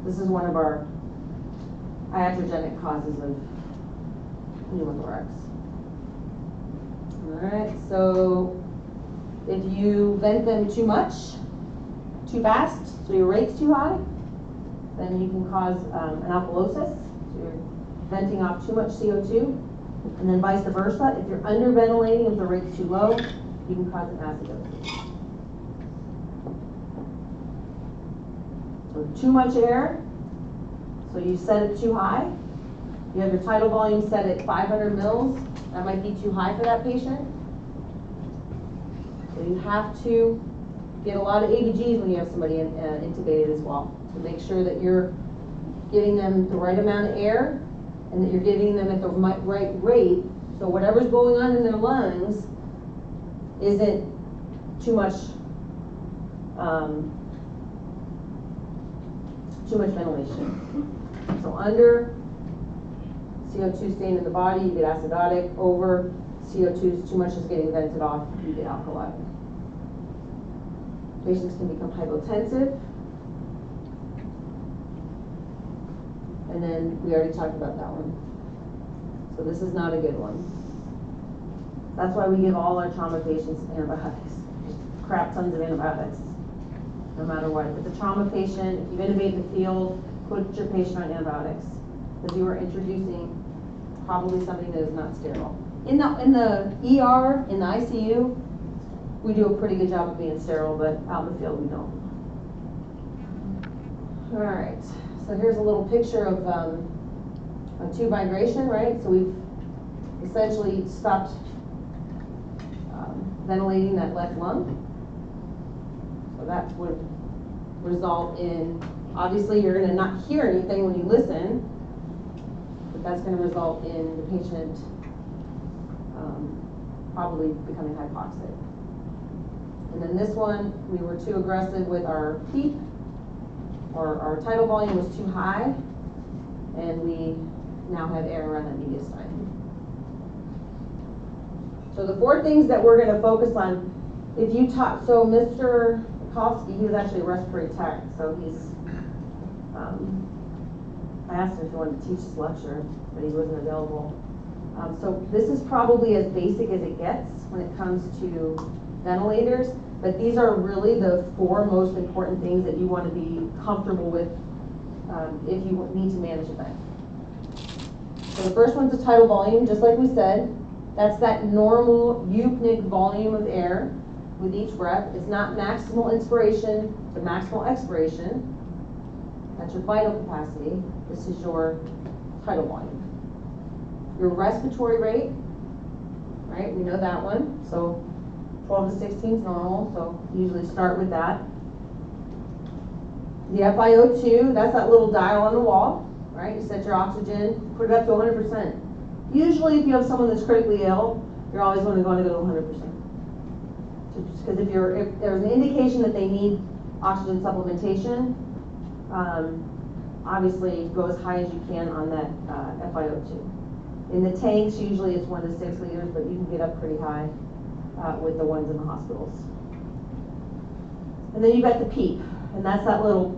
Speaker 1: this is one of our iatrogenic causes of pneumothorax. All right, so if you vent them too much, too fast, so your rate's too high, then you can cause an alkalosis. So you're venting off too much CO2, and then vice versa. If you're underventilating, if the rate's too low, you can cause an acidosis. So too much air, so you set it too high. You have your tidal volume set at 500 mils. That might be too high for that patient. So you have to get a lot of ABGs when you have somebody intubated as well. So make sure that you're giving them the right amount of air and that you're giving them at the right rate. So whatever's going on in their lungs isn't too much ventilation. So under, CO2 staying in the body, you get acidotic. Over, CO2 is too much is getting vented off, you get alkali. Patients can become hypotensive. And then we already talked about that one. So this is not a good one. That's why we give all our trauma patients antibiotics. Crap tons of antibiotics, no matter what. If it's a trauma patient, if you've intubated the field, put your patient on antibiotics, because you are introducing probably something that is not sterile. In the ER, in the ICU, we do a pretty good job of being sterile, but out in the field we don't. All right, so here's a little picture of a tube migration, right? So we've essentially stopped ventilating that left lung. So that would result in, obviously you're gonna not hear anything when you listen, but that's gonna result in the patient probably becoming hypoxic. And then this one, we were too aggressive with our PEEP, or our tidal volume was too high, and we now have air around that mediastinum. So the 4 things that we're going to focus on, if you talk, so Mr. Kowski, he was actually a respiratory tech, so he's, I asked him if he wanted to teach this lecture, but he wasn't available. So this is probably as basic as it gets when it comes to ventilators, but these are really the 4 most important things that you want to be comfortable with if you need to manage a vent. So the first one's the tidal volume, just like we said. That's that normal eupnic volume of air with each breath. It's not maximal inspiration to maximal expiration. That's your vital capacity. This is your tidal volume. Your respiratory rate, right? We know that one. So 12 to 16 is normal, so usually start with that. The FiO2, that's that little dial on the wall, right? You set your oxygen, put it up to 100%. Usually if you have someone that's critically ill, you're always going to go to 100%. Because if there's an indication that they need oxygen supplementation, obviously go as high as you can on that FiO2. In the tanks, usually it's 1 to 6 liters, but you can get up pretty high with the ones in the hospitals. And then you've got the PEEP, and that's that little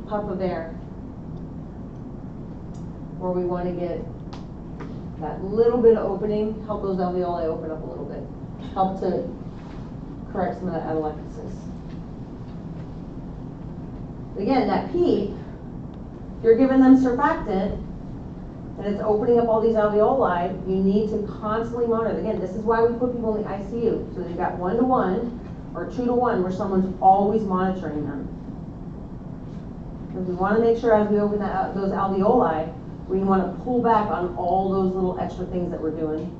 Speaker 1: puff of air where we want to get that little bit of opening, help those alveoli open up a little bit, help to correct some of that atelectasis. Again, that PEEP, if you're giving them surfactant and it's opening up all these alveoli, you need to constantly monitor. Again, this is why we put people in the ICU. So they've got 1-to-1 or 2-to-1 where someone's always monitoring them. Because we want to make sure as we open those alveoli, we want to pull back on all those little extra things that we're doing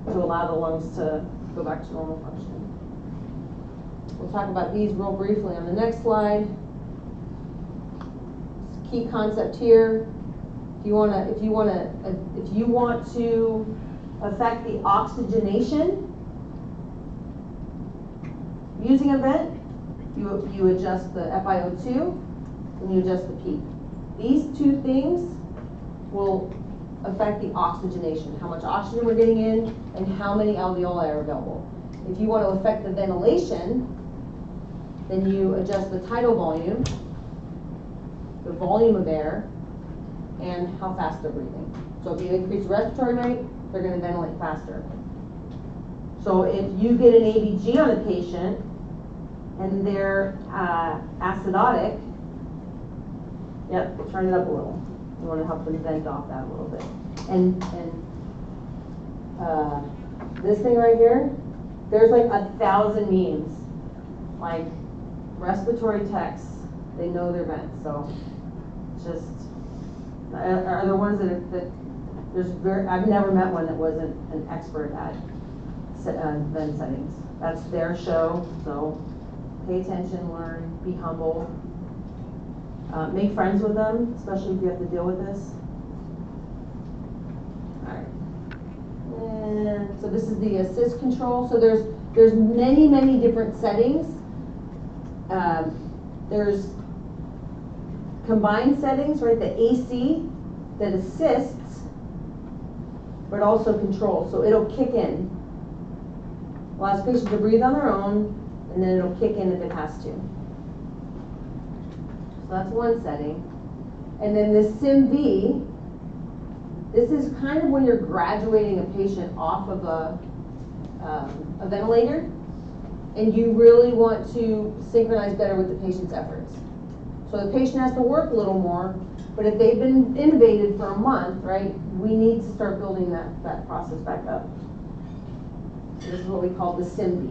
Speaker 1: to allow the lungs to go back to normal function. We'll talk about these real briefly on the next slide. Key concept here. If you want to affect the oxygenation using a vent, you adjust the FiO2 and you adjust the PEEP. These 2 things will affect the oxygenation, how much oxygen we're getting in and how many alveoli are available. If you want to affect the ventilation, then you adjust the tidal volume, the volume of air, and how fast they're breathing. So if you increase respiratory rate, they're going to ventilate faster. So if you get an ABG on a patient and they're acidotic, yep, turn it up a little. You want to help them vent off that a little bit. And this thing right here, there's like 1,000 memes. Like respiratory techs, they know their vents. So just are there ones that I've never met one that wasn't an expert at vent settings. That's their show. So pay attention, learn, be humble. Make friends with them, especially if you have to deal with this. All right. And so this is the assist control. So there's many different settings. There's combined settings, right? The AC that assists but also control, so it'll kick in. Allows patients to breathe on their own, and then it'll kick in if it has to. So that's one setting. And then this SIM-V, this is kind of when you're graduating a patient off of a ventilator, and you really want to synchronize better with the patient's efforts. So the patient has to work a little more, but if they've been intubated for a month, right, we need to start building that process back up. So this is what we call the SIM-V.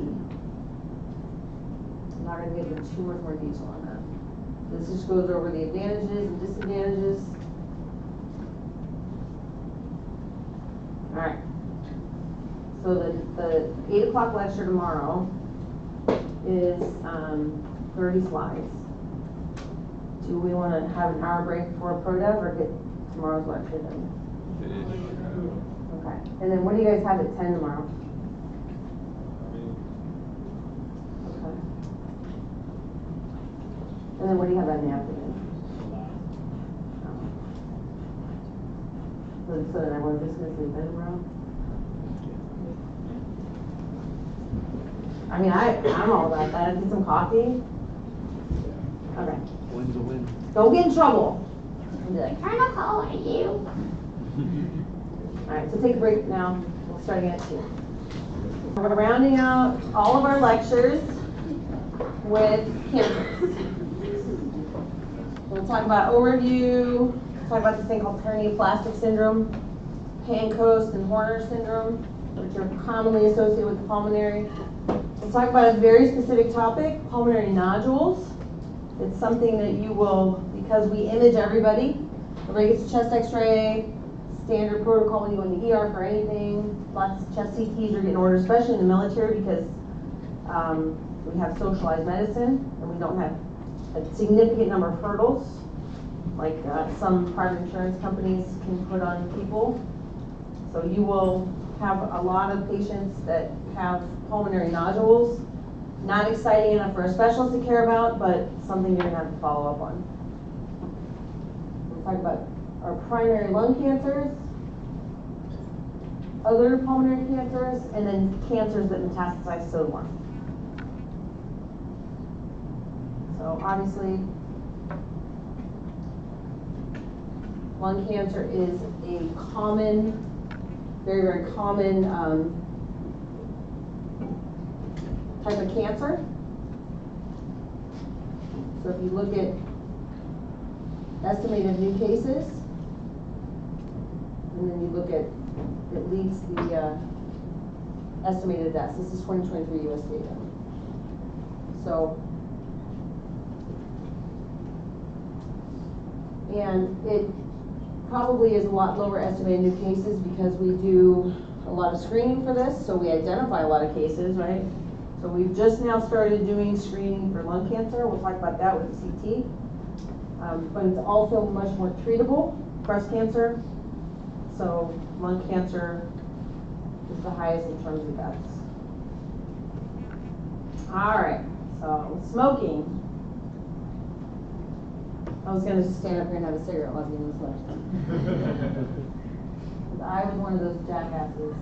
Speaker 1: I'm not going to get into too much more detail on that. This just goes over the advantages and disadvantages. All right. So the 8 o'clock lecture tomorrow is 30 slides. Do we want to have an hour break before a pro-dev or get tomorrow's lecture done? Okay. And then what do you guys have at 10 tomorrow? Okay. And then what do you have in the afternoon? So then everyone's just going to sleep in tomorrow? I mean, I'm all about that. Get some coffee. Okay.
Speaker 2: Win's a win.
Speaker 1: Don't get in trouble. And be like,
Speaker 3: Colonel, how are you?
Speaker 1: all right, so take a break now. We'll start again at 2. We're rounding out all of our lectures with cancers. We'll talk about overview, talk about this thing called paraneoplastic syndrome, Pancoast and Horner syndrome, which are commonly associated with the pulmonary. We'll talk about a very specific topic, pulmonary nodules. It's something that you will, because we image everybody gets a chest x-ray, standard protocol when you go in the ER for anything, lots of chest CTs are getting ordered, especially in the military because we have socialized medicine and we don't have a significant number of hurdles like some private insurance companies can put on people. So you will have a lot of patients that have pulmonary nodules. Not exciting enough for a specialist to care about, but something you're going to have to follow up on. We'll talk about our primary lung cancers, other pulmonary cancers, and then cancers that metastasize to the lung. So obviously, lung cancer is a common, very, very common type of cancer. So if you look at estimated new cases, and then you look at, it leads the estimated deaths. This is 2023 US data. So, and it probably is a lot lower estimated new cases because we do a lot of screening for this, so we identify a lot of cases, right? So we've just now started doing screening for lung cancer. We'll talk about that with the CT. But it's also much more treatable, breast cancer. So lung cancer is the highest in terms of deaths. All right, so smoking. I was gonna just stand up here and have a cigarette while I was getting this lecture. I was one of those jackasses.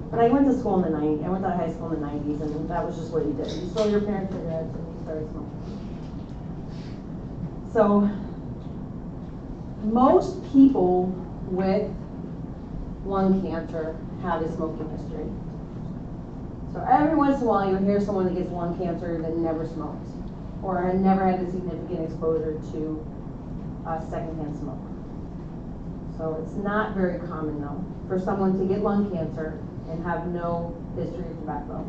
Speaker 1: But I went to school in the 90s. I went to high school in the 90s, and that was just what you did. You stole your parents' cigarettes and you started smoking. So, most people with lung cancer have a smoking history. So every once in a while, you'll hear someone that gets lung cancer that never smoked, or had never had a significant exposure to secondhand smoke. So it's not very common, though, for someone to get lung cancer and have no history of tobacco,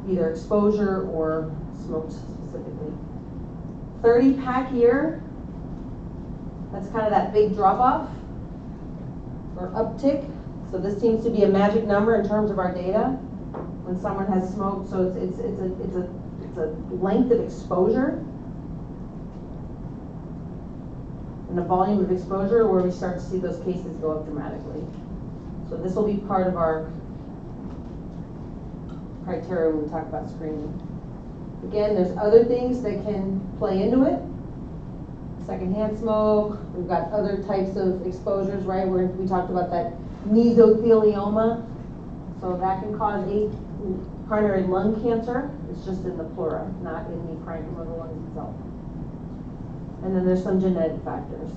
Speaker 1: either exposure or smoked specifically. 30 pack year, that's kind of that big drop off or uptick. So this seems to be a magic number in terms of our data when someone has smoked. So it's a length of exposure and a volume of exposure where we start to see those cases go up dramatically. So this will be part of our criteria when we talk about screening. Again, there's other things that can play into it. Secondhand smoke, we've got other types of exposures, right? Where we talked about that mesothelioma. So that can cause primary lung cancer. It's just in the pleura, not in the parenchyma of the lungs itself. And then there's some genetic factors.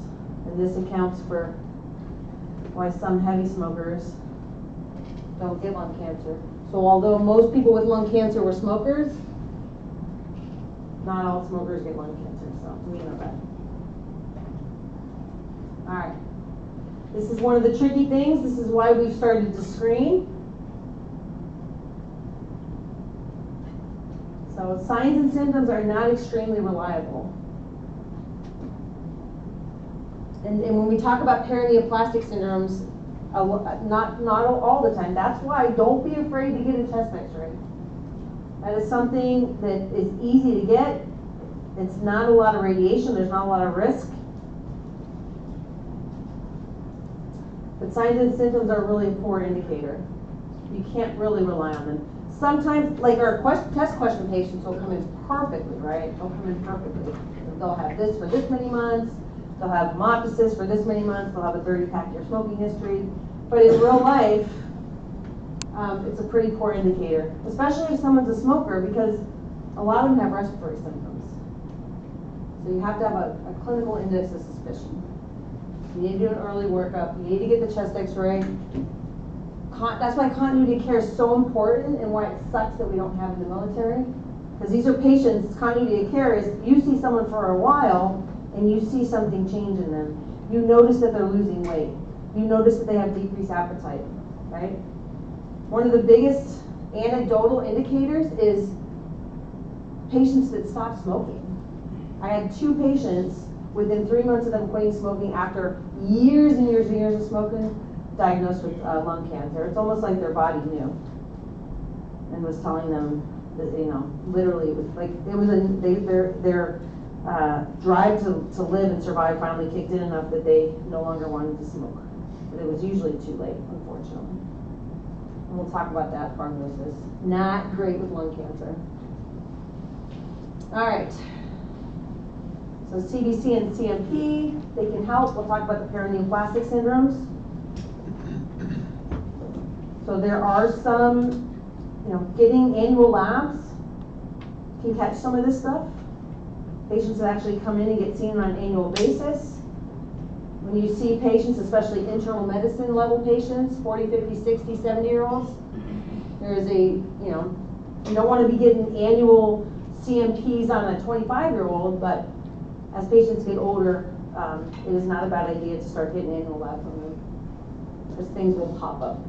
Speaker 1: And this accounts for why some heavy smokers don't get lung cancer. So although most people with lung cancer were smokers, not all smokers get lung cancer, so we know that. All right. This is one of the tricky things. This is why we've started to screen. So signs and symptoms are not extremely reliable. And when we talk about paraneoplastic syndromes, not all the time. That's why don't be afraid to get a chest x-ray. That is something that is easy to get. It's not a lot of radiation. There's not a lot of risk. But signs and symptoms are a really important indicator. You can't really rely on them. Sometimes, like our test question patients will come in perfectly, right? They'll come in perfectly. They'll have this for this many months. They'll have hemoptysis for this many months. They'll have a 30-pack-year smoking history. But in real life, it's a pretty poor indicator, especially if someone's a smoker, because a lot of them have respiratory symptoms. So you have to have a clinical index of suspicion. You need to do an early workup. You need to get the chest x-ray. That's why continuity of care is so important, and why it sucks that we don't have it in the military. Because these are patients, continuity of care is you see someone for a while and you see something change in them. You notice that they're losing weight. You notice that they have decreased appetite, right? One of the biggest anecdotal indicators is patients that stop smoking. I had 2 patients within 3 months of them quitting smoking after years and years and years of smoking, diagnosed with lung cancer. It's almost like their body knew and was telling them that, literally it was like, it was their drive to live and survive finally kicked in enough that they no longer wanted to smoke. But it was usually too late, unfortunately. And we'll talk about that prognosis. Not great with lung cancer. All right. So CBC and CMP, they can help. We'll talk about the paraneoplastic syndromes. So there are some, getting annual labs can catch some of this stuff. Patients that actually come in and get seen on an annual basis. When you see patients, especially internal medicine level patients, 40, 50, 60, 70-year-olds, there's you don't want to be getting annual CMPs on a 25-year-old, but as patients get older, it is not a bad idea to start getting annual labs on them, because things will pop up.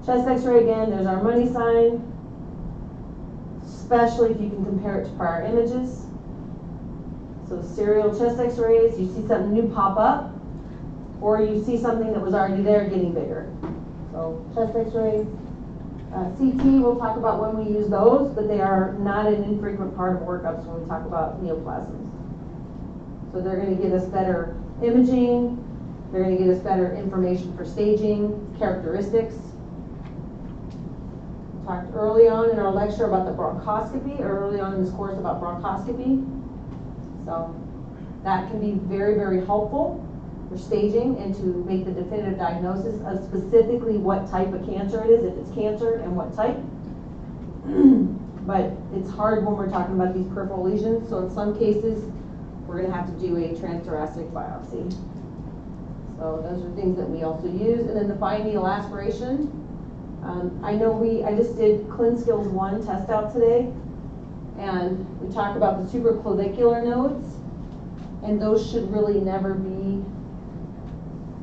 Speaker 1: Chest x-ray, again, there's our money sign, especially if you can compare it to prior images. So serial chest x-rays, you see something new pop up, or you see something that was already there getting bigger. So chest x-ray, CT, we'll talk about when we use those, but they are not an infrequent part of workups when we talk about neoplasms. So they're going to give us better imaging, they're going to give us better information for staging, characteristics. We talked early on in our lecture about the bronchoscopy, or early on in this course about bronchoscopy. So that can be very, very helpful for staging and to make the definitive diagnosis of specifically what type of cancer it is, if it's cancer, and what type. But it's hard when we're talking about these peripheral lesions, so in some cases we're going to have to do a transthoracic biopsy. So those are things that we also use. And then the fine needle aspiration. I just did ClinSkills 1 test out today, and we talked about the supraclavicular nodes, and those should really never be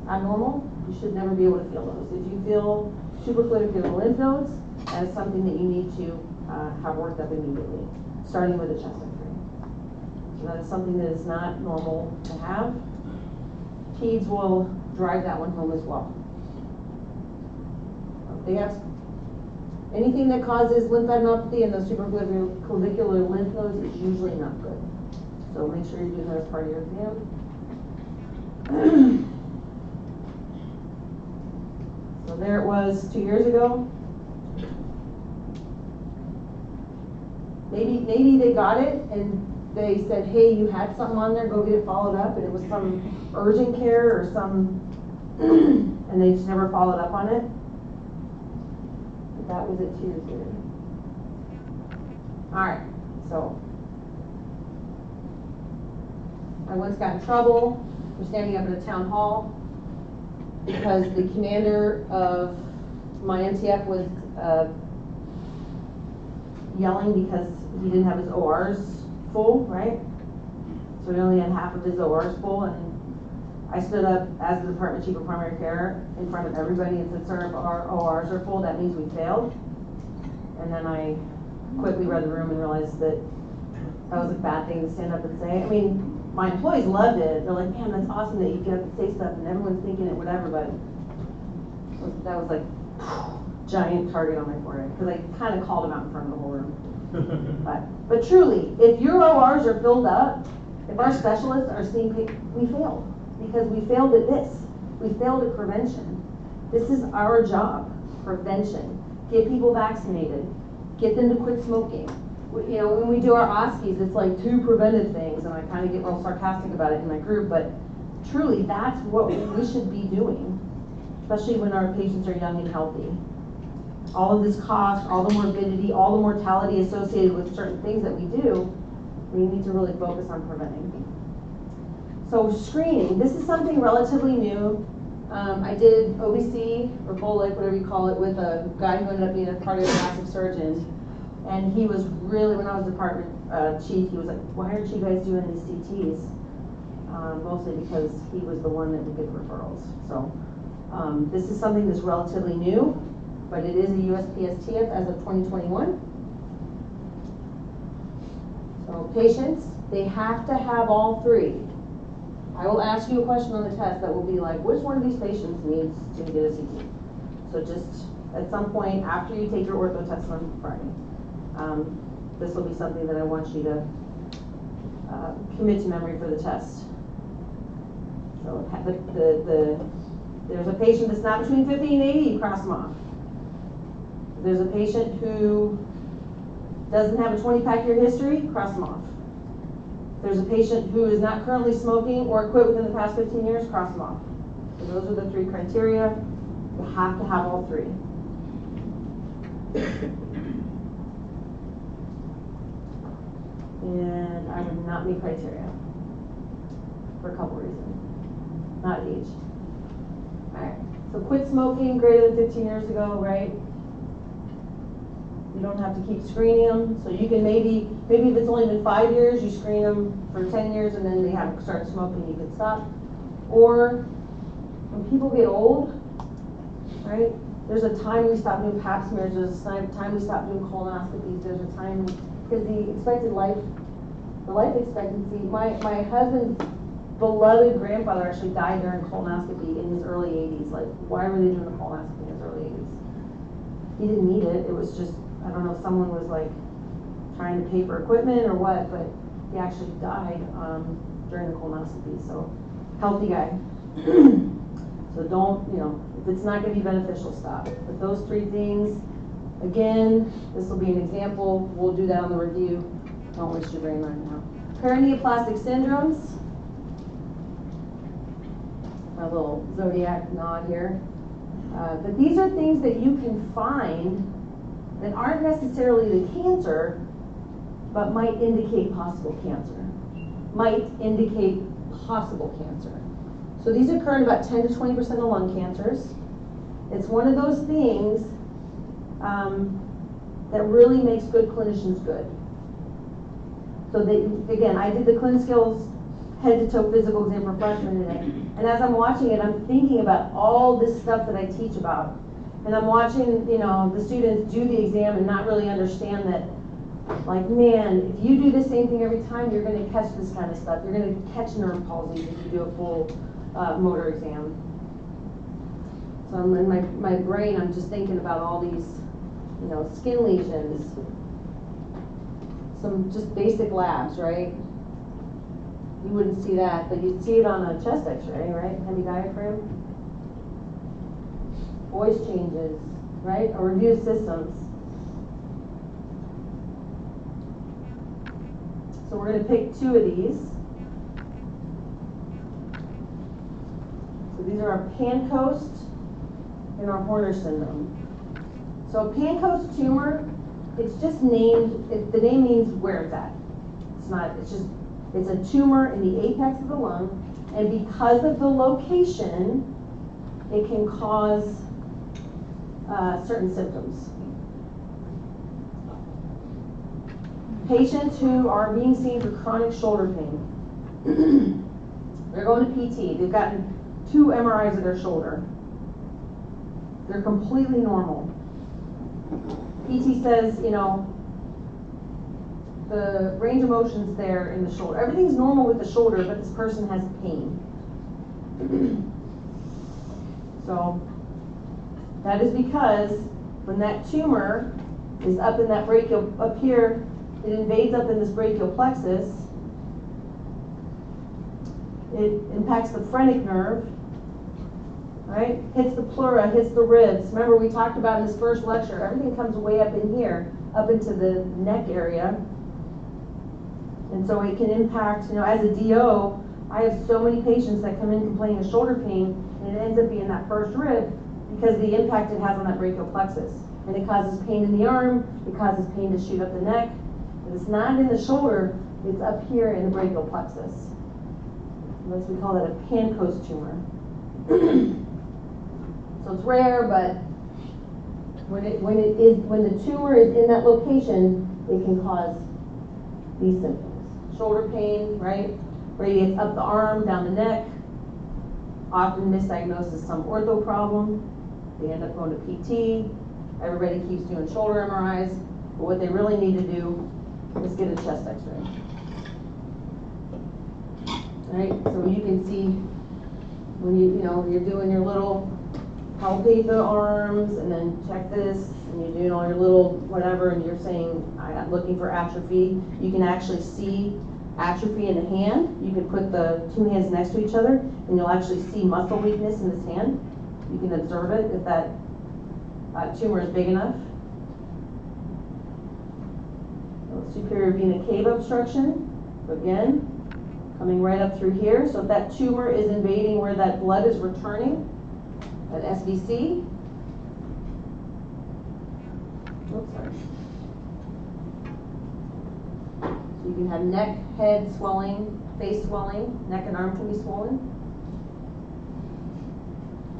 Speaker 1: abnormal. You should never be able to feel those. If you feel supraclavicular lymph nodes, that is something that you need to have worked up immediately, starting with a chest x-ray. So that is something that is not normal to have. Peds will drive that one home as well. They have anything that causes lymphadenopathy and those supraclavicular lymph nodes is usually not good. So make sure you do that as part of your exam. So there it was 2 years ago. Maybe they got it and they said, hey, you had something on there, go get it followed up, and it was some urgent care or some and they just never followed up on it. But that was it Tuesday. Alright, so I once got in trouble for standing up at a town hall because the commander of my MTF was yelling because he didn't have his ORs full, right? So he only had half of his ORs full, and I stood up as the department chief of primary care in front of everybody and said, sir, if our ORs are full, that means we failed. And then I quickly read the room and realized that that was a bad thing to stand up and say. I mean, my employees loved it. They're like, man, that's awesome that you get up and say stuff and everyone's thinking it, whatever, but that was like giant target on my forehead because I kind of called him out in front of the whole room. But truly, if your ORs are filled up, if our specialists are seeing patients, we failed because we failed at this. We failed at prevention. This is our job, prevention. Get people vaccinated. Get them to quit smoking. You know, when we do our OSCEs, it's like 2 preventive things, and I kind of get real sarcastic about it in my group, but truly, that's what we should be doing, especially when our patients are young and healthy. All of this cost, all the morbidity, all the mortality associated with certain things that we do, we need to really focus on preventing. So screening, this is something relatively new. I did OBC, or BOLIC, whatever you call it, with a guy who ended up being a cardiothoracic surgeon. And he was really, when I was department chief, he was like, why aren't you guys doing these CTs? Mostly because he was the one that would get the referrals. So this is something that's relatively new, but it is a USPSTF as of 2021. So patients, they have to have all 3. I will ask you a question on the test that will be like, which one of these patients needs to get a CT? So just at some point after you take your ortho test on Friday, this will be something that I want you to commit to memory for the test. So there's a patient that's not between 50 and 80, you cross them off. If there's a patient who doesn't have a 20-pack year history, cross them off. If there's a patient who is not currently smoking or quit within the past 15 years, cross them off. So those are the 3 criteria. You have to have all 3. And I would not meet criteria for a couple reasons. Not age. Alright, so quit smoking greater than 15 years ago, right? You don't have to keep screening them. So you can maybe if it's only been 5 years, you screen them for 10 years and then they haven't started smoking, you can stop. Or when people get old, right? There's a time we stop doing pap smears, there's a time we stop doing colonoscopies, there's a time, because the life expectancy, my husband's beloved grandfather actually died during colonoscopy in his early 80s. Like, why were they doing a colonoscopy in his early 80s? He didn't need it. It was just, I don't know if someone was like trying to pay for equipment or what, but he actually died during the colonoscopy. So, healthy guy. So don't, if it's not going to be beneficial, stop. But those 3 things, again, this will be an example. We'll do that on the review. Don't waste your brain right now. Paraneoplastic syndromes. A little zodiac nod here. But these are things that you can find that aren't necessarily the cancer, but might indicate possible cancer. Might indicate possible cancer. So these occur in about 10 to 20% of lung cancers. It's one of those things that really makes good clinicians good. So again, I did the clin skills head to toe physical exam for freshmen today. And as I'm watching it, I'm thinking about all this stuff that I teach about. And I'm watching, the students do the exam and not really understand that, like, man, if you do the same thing every time, you're going to catch this kind of stuff. You're going to catch nerve palsy if you do a full motor exam. So in my brain, I'm just thinking about all these, skin lesions, some just basic labs, right? You wouldn't see that, but you'd see it on a chest x-ray, right? Heavy diaphragm. Voice changes, right? A review of systems. So we're going to pick 2 of these. So these are our Pancoast in our Horner syndrome. So Pancoast tumor, it's just named, the name means where it's at. It's not, it's a tumor in the apex of the lung, and because of the location, it can cause certain symptoms. Patients who are being seen for chronic shoulder pain, they're going to PT, they've gotten 2 MRIs of their shoulder. They're completely normal. PT says, you know, the range of motion's there in the shoulder. Everything's normal with the shoulder, but this person has pain. So that is because when that tumor is up in that brachial, up here, it invades up in this brachial plexus. It impacts the phrenic nerve, right? Hits the pleura, hits the ribs. Remember we talked about in this first lecture, everything comes way up in here, up into the neck area. And so it can impact, you know, as a DO, I have so many patients that come in complaining of shoulder pain, and it ends up being that first rib because of the impact it has on that brachial plexus. And it causes pain in the arm, it causes pain to shoot up the neck. But it's not in the shoulder, it's up here in the brachial plexus. And we call that a Pancoast tumor. So it's rare, but when the tumor is in that location, it can cause these symptoms. Shoulder pain, right? Radiates up the arm, down the neck. Often misdiagnosed as some ortho problem. They end up going to PT. Everybody keeps doing shoulder MRIs, but what they really need to do is get a chest X-ray. Right? So you can see when you're doing your little palpate the arms and then check this, and you're doing all your little whatever, and you're saying I'm looking for atrophy. You can actually see atrophy in the hand. You can put the 2 hands next to each other, and you'll actually see muscle weakness in this hand. You can observe it if that tumor is big enough. Superior vena cava obstruction, again, coming right up through here. So if that tumor is invading where that blood is returning, at SVC, oops, sorry. So you can have neck, head swelling, face swelling, neck and arm can be swollen.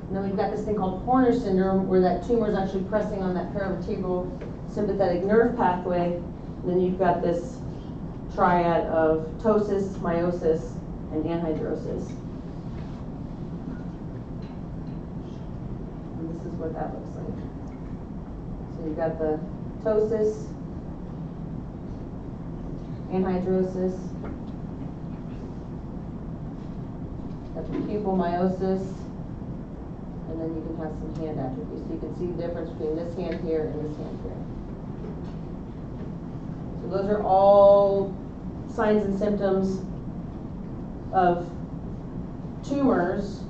Speaker 1: And then we've got this thing called Horner syndrome, where that tumor is actually pressing on that paravertebral sympathetic nerve pathway. And then you've got this triad of ptosis, meiosis, and anhidrosis. And this is what that looks like. So you've got the ptosis, anhidrosis, got the pupil meiosis, and then you can have some hand atrophy. So you can see the difference between this hand here and this hand here. So those are all signs and symptoms of tumors,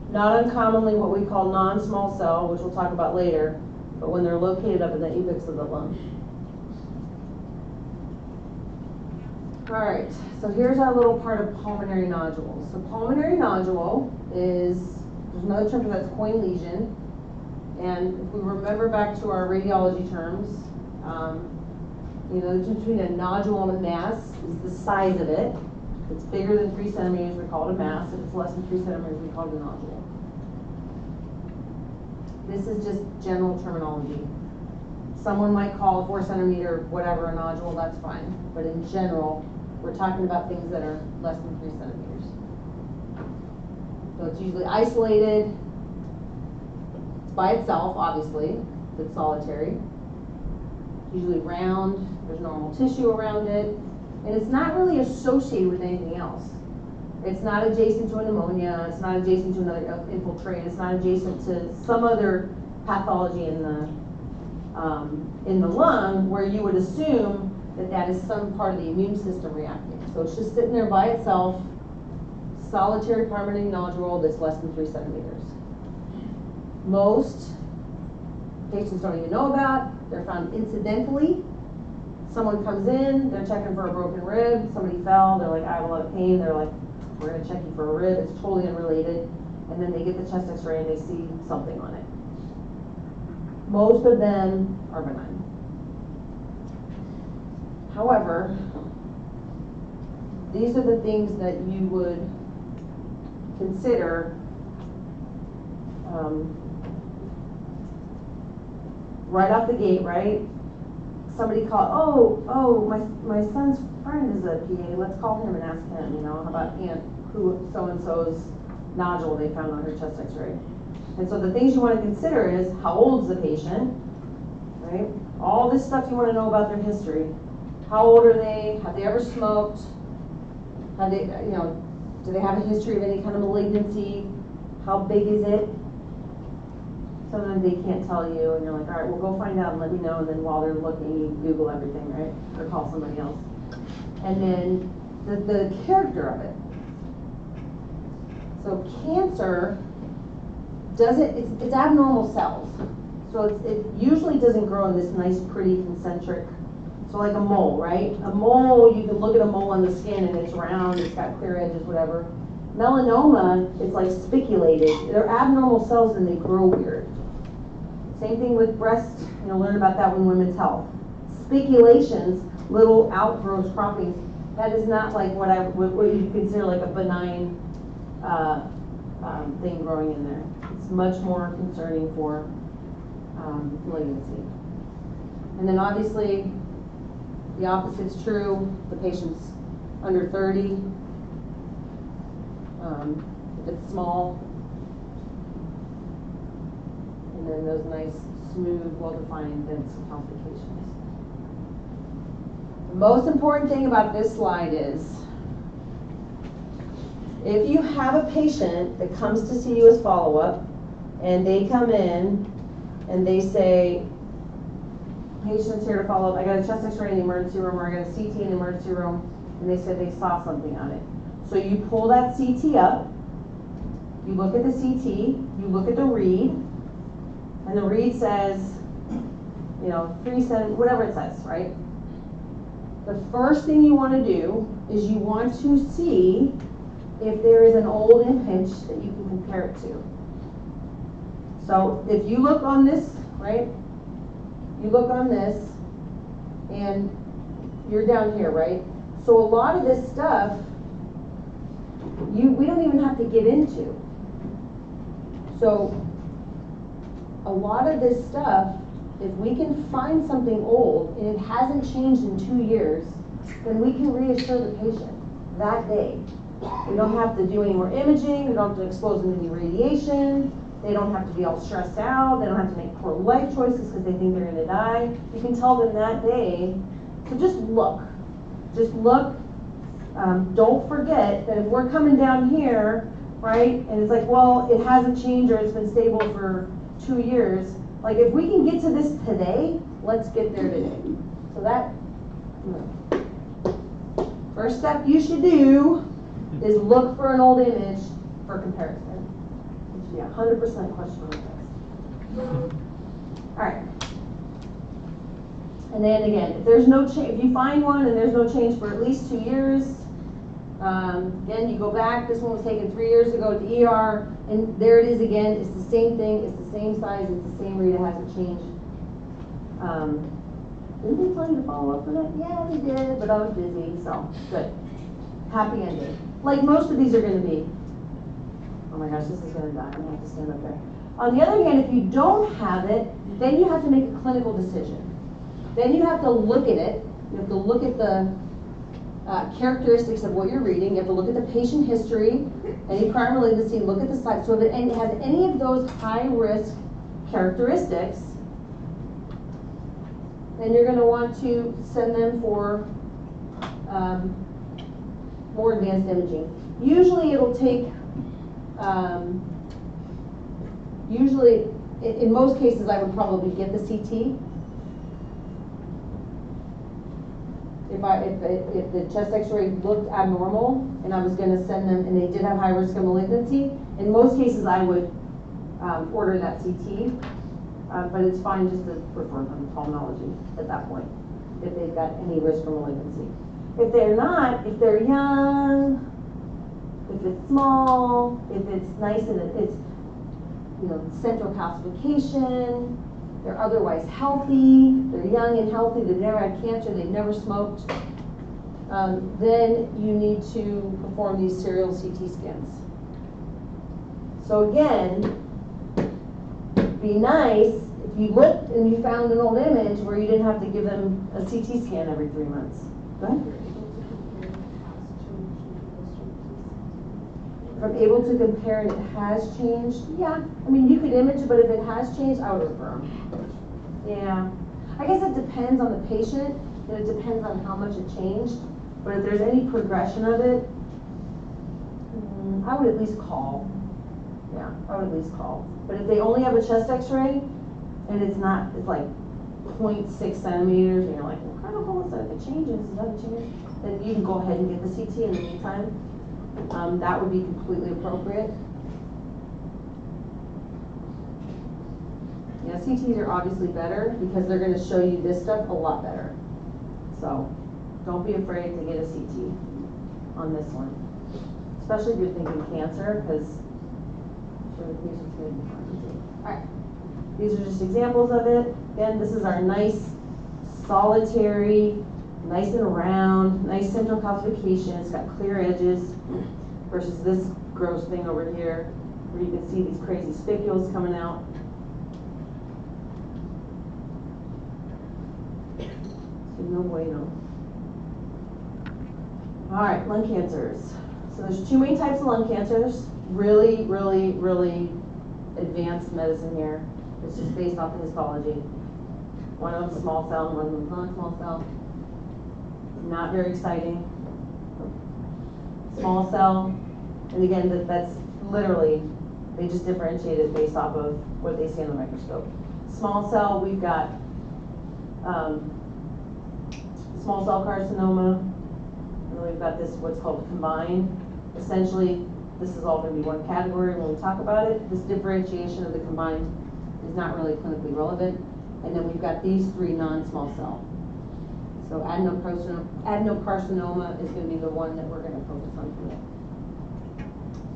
Speaker 1: not uncommonly what we call non-small cell, which we'll talk about later, but when they're located up in the apex of the lung. All right, so here's our little part of pulmonary nodules. So pulmonary nodule is, there's another term for that's coin lesion, and if we remember back to our radiology terms, the difference between a nodule and a mass is the size of it. If it's bigger than 3 centimeters, we call it a mass. If it's less than 3 centimeters, we call it a nodule. This is just general terminology. Someone might call a 4 centimeter whatever a nodule, that's fine. But in general, we're talking about things that are less than 3 centimeters. So it's usually isolated. It's by itself, obviously, if it's solitary. Usually round, there's normal tissue around it, and it's not really associated with anything else. It's not adjacent to a pneumonia, it's not adjacent to another infiltrate, it's not adjacent to some other pathology in the lung where you would assume that that is some part of the immune system reacting. So it's just sitting there by itself, solitary permanent nodule that's less than 3 centimeters. Most patients don't even know about. They're found incidentally. Someone comes in, they're checking for a broken rib, somebody fell, they're like, I have a lot of pain, they're like, we're gonna check you for a rib, it's totally unrelated. and then they get the chest x-ray and they see something on it. Most of them are benign. However, these are the things that you would consider right off the gate, right? Somebody called, my son's friend is a PA, let's call him and ask him, how about Aunt who so-and-so's nodule they found on her chest x-ray. And so the things you want to consider is how old is the patient, right? All this stuff you want to know about their history. How old are they? Have they ever smoked? Have they, do they have a history of any kind of malignancy? How big is it? Sometimes they can't tell you, and you're like, all right, well, go find out and let me know. And then while they're looking, you Google everything, right? Or call somebody else. And then the character of it. So cancer it's abnormal cells. So it usually doesn't grow in this nice, pretty, concentric. So like a mole, right? A mole, you can look at a mole on the skin and it's round, it's got clear edges, whatever. Melanoma, it's like spiculated. They're abnormal cells and they grow weird. Same thing with breast, learn about that in women's health. Spiculations, little outgrowths, croppings, that is not like what you consider like a benign thing growing in there. It's much more concerning for malignancy. And then obviously, the opposite's true. The patient's under 30. If it's small, and then those nice, smooth, well-defined, dense calcifications. The most important thing about this slide is, if you have a patient that comes to see you as follow-up, and they come in and they say, patient's here to follow up, I got a chest x-ray in the emergency room, or I got a CT in the emergency room, and they said they saw something on it. So you pull that CT up, you look at the CT, you look at the read, and the read says, 3 cm, whatever it says, right? The first thing you want to do is you want to see if there is an old image that you can compare it to. So if you look on this, right? You look on this, and you're down here, right? So a lot of this stuff, we don't even have to get into. So a lot of this stuff, if we can find something old and it hasn't changed in 2 years, then we can reassure the patient that day. We don't have to do any more imaging, we don't have to expose them to any radiation, they don't have to be all stressed out, they don't have to make poor life choices because they think they're going to die. You can tell them that day, so just look. Just look. Don't forget that if we're coming down here, right, and it's like, well, it hasn't changed or it's been stable for 2 years, like if we can get to this today, let's get there today. So that, first step you should do is look for an old image for comparison. It should be 100% question on this. All right. And then again, if there's no change, if you find one and there's no change for at least 2 years, again, you go back. This one was taken 3 years ago to ER, and there it is again. It's the same thing. It's the same size. It's the same read. It hasn't changed. Didn't they tell you to follow up for that? Yeah, they did, but I was busy, so good. Happy ending. Like most of these are going to be, oh my gosh, this is going to die. I'm going to have to stand up there. On the other hand, if you don't have it, then you have to make a clinical decision. Then you have to look at it. You have to look at the characteristics of what you're reading. You have to look at the patient history, any prior malignancy, look at the site. So if it has any of those high-risk characteristics, then you're going to want to send them for more advanced imaging. Usually it'll take, in most cases I would probably get the CT. If the chest x-ray looked abnormal and I was going to send them and they did have high risk of malignancy, in most cases I would order that CT, but it's fine just to refer them to pulmonology at that point if they've got any risk for malignancy. If they're not, if they're young, if it's small, if it's nice and it's, you know, central calcification, they're otherwise healthy, they're young and healthy, they've never had cancer, they've never smoked, then you need to perform these serial CT scans. So again, it'd be nice if you looked and you found an old image where you didn't have to give them a CT scan every 3 months. Go ahead. If I'm able to compare and it has changed, yeah. I mean, you could image it, but if it has changed, I would refer them. Yeah. I guess it depends on the patient, and it depends on how much it changed. But if there's any progression of it, I would at least call. Yeah, I would at least call. But if they only have a chest x-ray, and it's not, it's like 0.6 centimeters, and you're like, what kind of hole is that? If it changes, it doesn't change, then you can go ahead and get the CT in the meantime. That would be completely appropriate. Yeah, CTs are obviously better because they're going to show you this stuff a lot better. So don't be afraid to get a CT on this one, especially if you're thinking cancer, because the patient's going to be fine too. All right, these are just examples of it. Again, this is our nice solitary, nice and round, nice central calcification. It's got clear edges versus this gross thing over here where you can see these crazy spicules coming out. So no bueno. All right, lung cancers. So there's two main types of lung cancers. Really, really, really advanced medicine here. It's just based off of histology. One of them small cell, one of them non-small cell. Not very exciting. Small cell, and again, that's literally, they just differentiate it based off of what they see on the microscope. Small cell, we've got small cell carcinoma, and then we've got this, what's called combined. Essentially, this is all going to be one category when we talk about it. This differentiation of the combined is not really clinically relevant. And then we've got these three non-small cell. So adenocarcinoma is going to be the one that we're going to focus on today.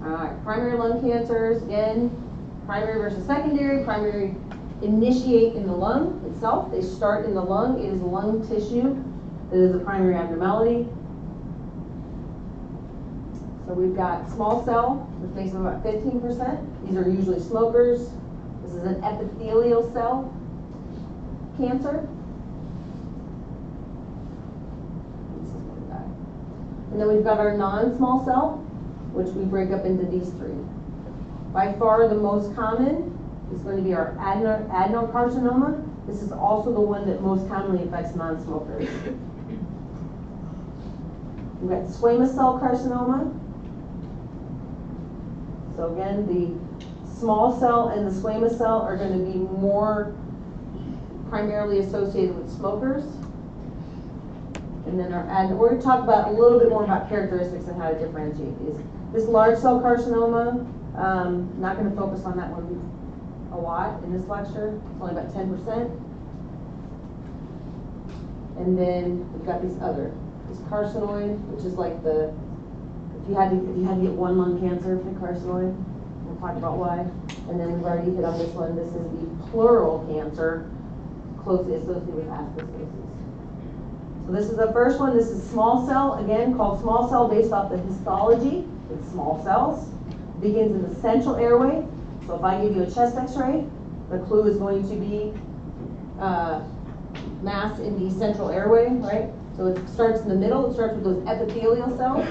Speaker 1: All right, primary lung cancers, again, primary versus secondary. Primary initiate in the lung itself. They start in the lung. It is lung tissue that is the primary abnormality. So we've got small cell, which makes them about 15%. These are usually smokers. This is an epithelial cell cancer. And then we've got our non-small cell, which we break up into these three. By far the most common is going to be our adenocarcinoma. This is also the one that most commonly affects non-smokers. We've got squamous cell carcinoma. So again, the small cell and the squamous cell are going to be more primarily associated with smokers. And then we're going to talk about a little bit more about characteristics and how to differentiate these. This large cell carcinoma, not going to focus on that one a lot in this lecture. It's only about 10%. And then we've got this carcinoid, which is like the, if you had to get one lung cancer for carcinoid, we'll talk about why. And then we've already hit on this one. This is the pleural cancer, closely associated with asbestosis. So this is the first one. This is small cell, again called small cell based off the histology. It's small cells. It begins in the central airway. So if I give you a chest x-ray, the clue is going to be mass in the central airway, right? So it starts in the middle. It starts with those epithelial cells.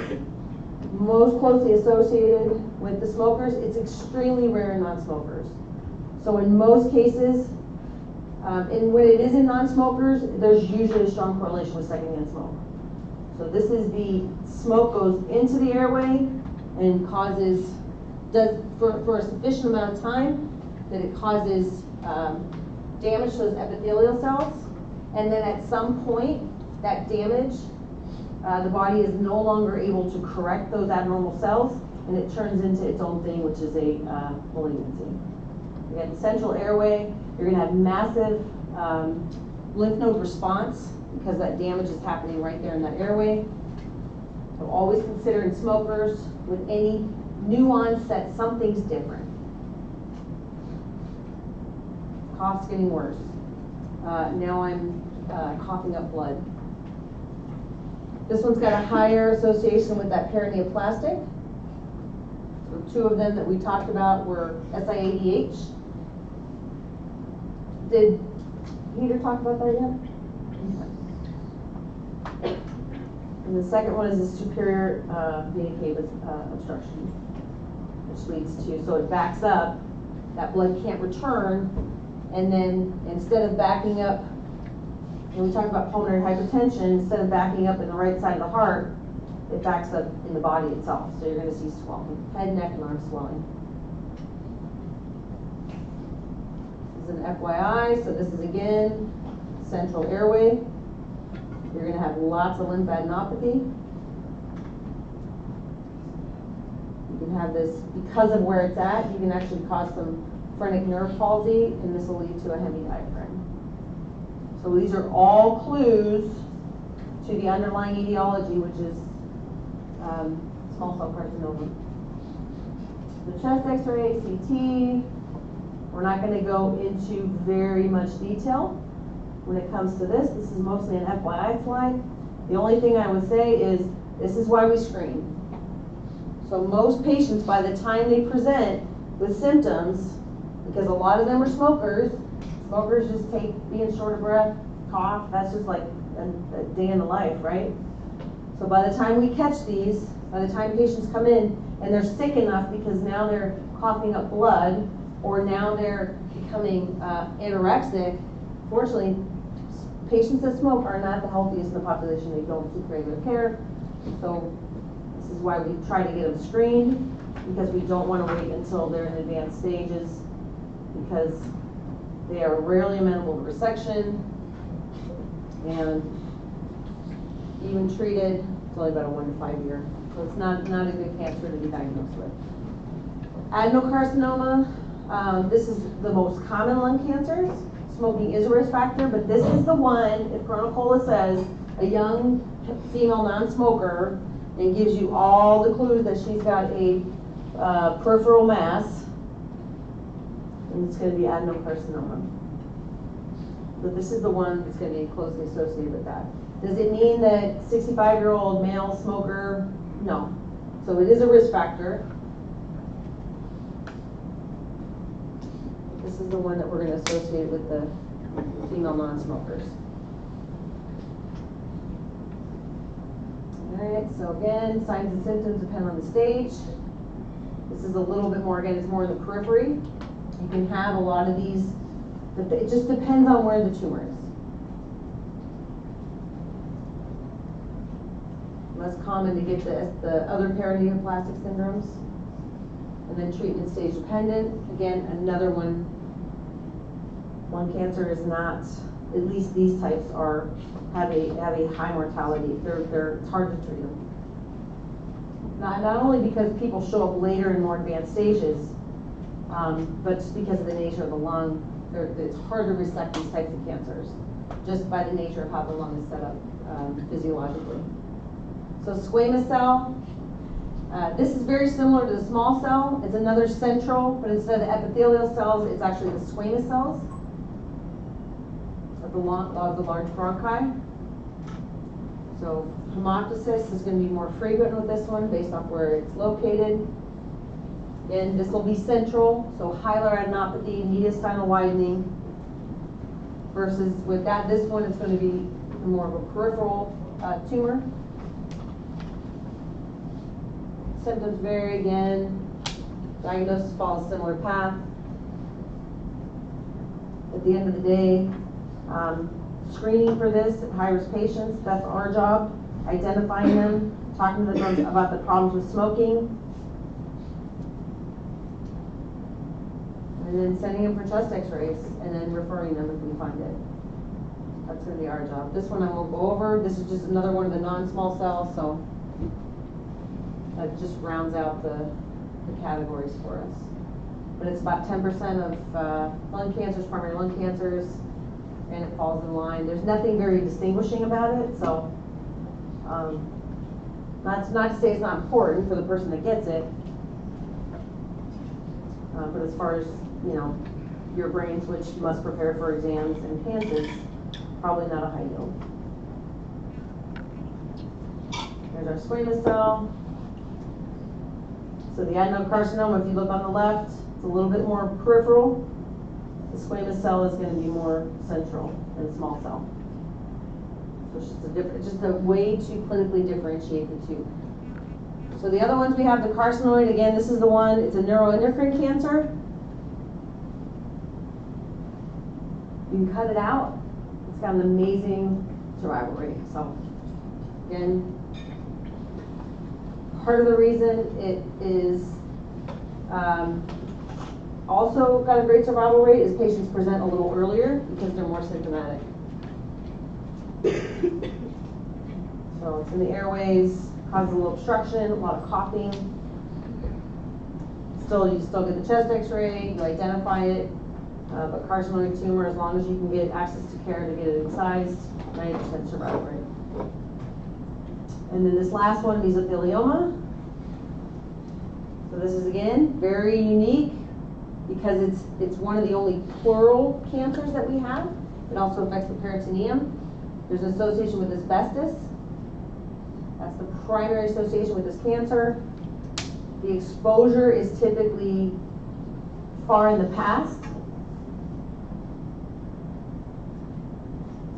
Speaker 1: Most closely associated with the smokers. It's extremely rare in non-smokers. So in most cases, and when it is in non-smokers, there's usually a strong correlation with secondhand smoke. So this is the smoke goes into the airway and causes, for a sufficient amount of time, that it causes damage to those epithelial cells. And then at some point, that damage, the body is no longer able to correct those abnormal cells, and it turns into its own thing, which is a malignancy. Again, central airway, you're going to have massive lymph node response because that damage is happening right there in that airway. So always consider in smokers with any nuance that something's different. Cough's getting worse. Now I'm coughing up blood. This one's got a higher association with that perineoplastic. So two of them that we talked about were SIADH. Did Peter talk about that yet? And the second one is the superior vena cava obstruction, which leads to, so it backs up, that blood can't return, and then instead of backing up, when we talk about pulmonary hypertension, instead of backing up in the right side of the heart, it backs up in the body itself. So you're going to see swelling, head, neck, and arm swelling. This is an FYI, so this is again central airway. You're going to have lots of lymphadenopathy. You can have this, because of where it's at, you can actually cause some phrenic nerve palsy, and this will lead to a hemidiaphragm. So these are all clues to the underlying etiology, which is small cell carcinoma. The chest x-ray, CT, we're not going to go into very much detail when it comes to this. This is mostly an FYI slide. The only thing I would say is this is why we screen. So most patients, by the time they present with symptoms, because a lot of them are smokers, smokers just take being short of breath, cough, that's just like a day in the life, right? So by the time we catch these, by the time patients come in and they're sick enough because now they're coughing up blood, or now they're becoming anorexic, fortunately, patients that smoke are not the healthiest in the population. They don't seek regular care. So this is why we try to get them screened, because we don't want to wait until they're in advanced stages, because they are rarely amenable to resection, and even treated, it's only about a 1 to 5 year. So it's not a good cancer to be diagnosed with. Adenocarcinoma, this is the most common lung cancers. Smoking is a risk factor, but this is the one, if Chronocola says a young female non-smoker and gives you all the clues that she's got a peripheral mass, and it's going to be adenocarcinoma. But this is the one that's going to be closely associated with that. Does it mean that 65-year-old male smoker? No. So it is a risk factor. This is the one that we're going to associate with the female non-smokers. All right, so again, signs and symptoms depend on the stage. This is a little bit more, again, it's more in the periphery. You can have a lot of these, it just depends on where the tumor is. Less common to get the other paraneoplastic syndromes. And then treatment stage dependent. Again, another one. Lung cancer is not, at least these types have a high mortality. It's hard to treat them. Not only because people show up later in more advanced stages, but just because of the nature of the lung, it's hard to resect these types of cancers, just by the nature of how the lung is set up physiologically. So squamous cell, this is very similar to the small cell. It's another central, but instead of the epithelial cells, it's actually the squamous cells of the large bronchi. So hemoptysis is going to be more frequent with this one based off where it's located. Again, this will be central, so hilar adenopathy, mediastinal widening, versus with this one, it's going to be more of a peripheral tumor. Symptoms vary again. Diagnosis follows a similar path. At the end of the day, screening for this in high-risk patients, that's our job. Identifying them, talking to them about the problems with smoking, and then sending them for chest x-rays, and then referring them if we find it. That's going to be our job. This one I won't go over. This is just another one of the non-small cells, so that just rounds out the categories for us. But it's about 10% of lung cancers, primary lung cancers, and it falls in line. There's nothing very distinguishing about it, so not Not to say it's not important for the person that gets it, but as far as, you know, your brains, which must prepare for exams and Kansas, probably not a high yield. There's our squamous cell. So the adenocarcinoma, if you look on the left, it's a little bit more peripheral. The squamous cell is going to be more central than small cell. So it's just a way to clinically differentiate the two. So the other ones we have, the carcinoid, again, this is the one, it's a neuroendocrine cancer. You can cut it out. It's got an amazing survival rate. So again, part of the reason it is also got a great survival rate is patients present a little earlier because they're more symptomatic. So it's in the airways, causes a little obstruction, a lot of coughing. You still get the chest x-ray, you identify it, but carcinoid tumor, as long as you can get access to care to get it excised, 90% survival rate. And then this last one, mesothelioma. So this is, again, very unique because it's one of the only pleural cancers that we have. It also affects the peritoneum. There's an association with asbestos. That's the primary association with this cancer. The exposure is typically far in the past.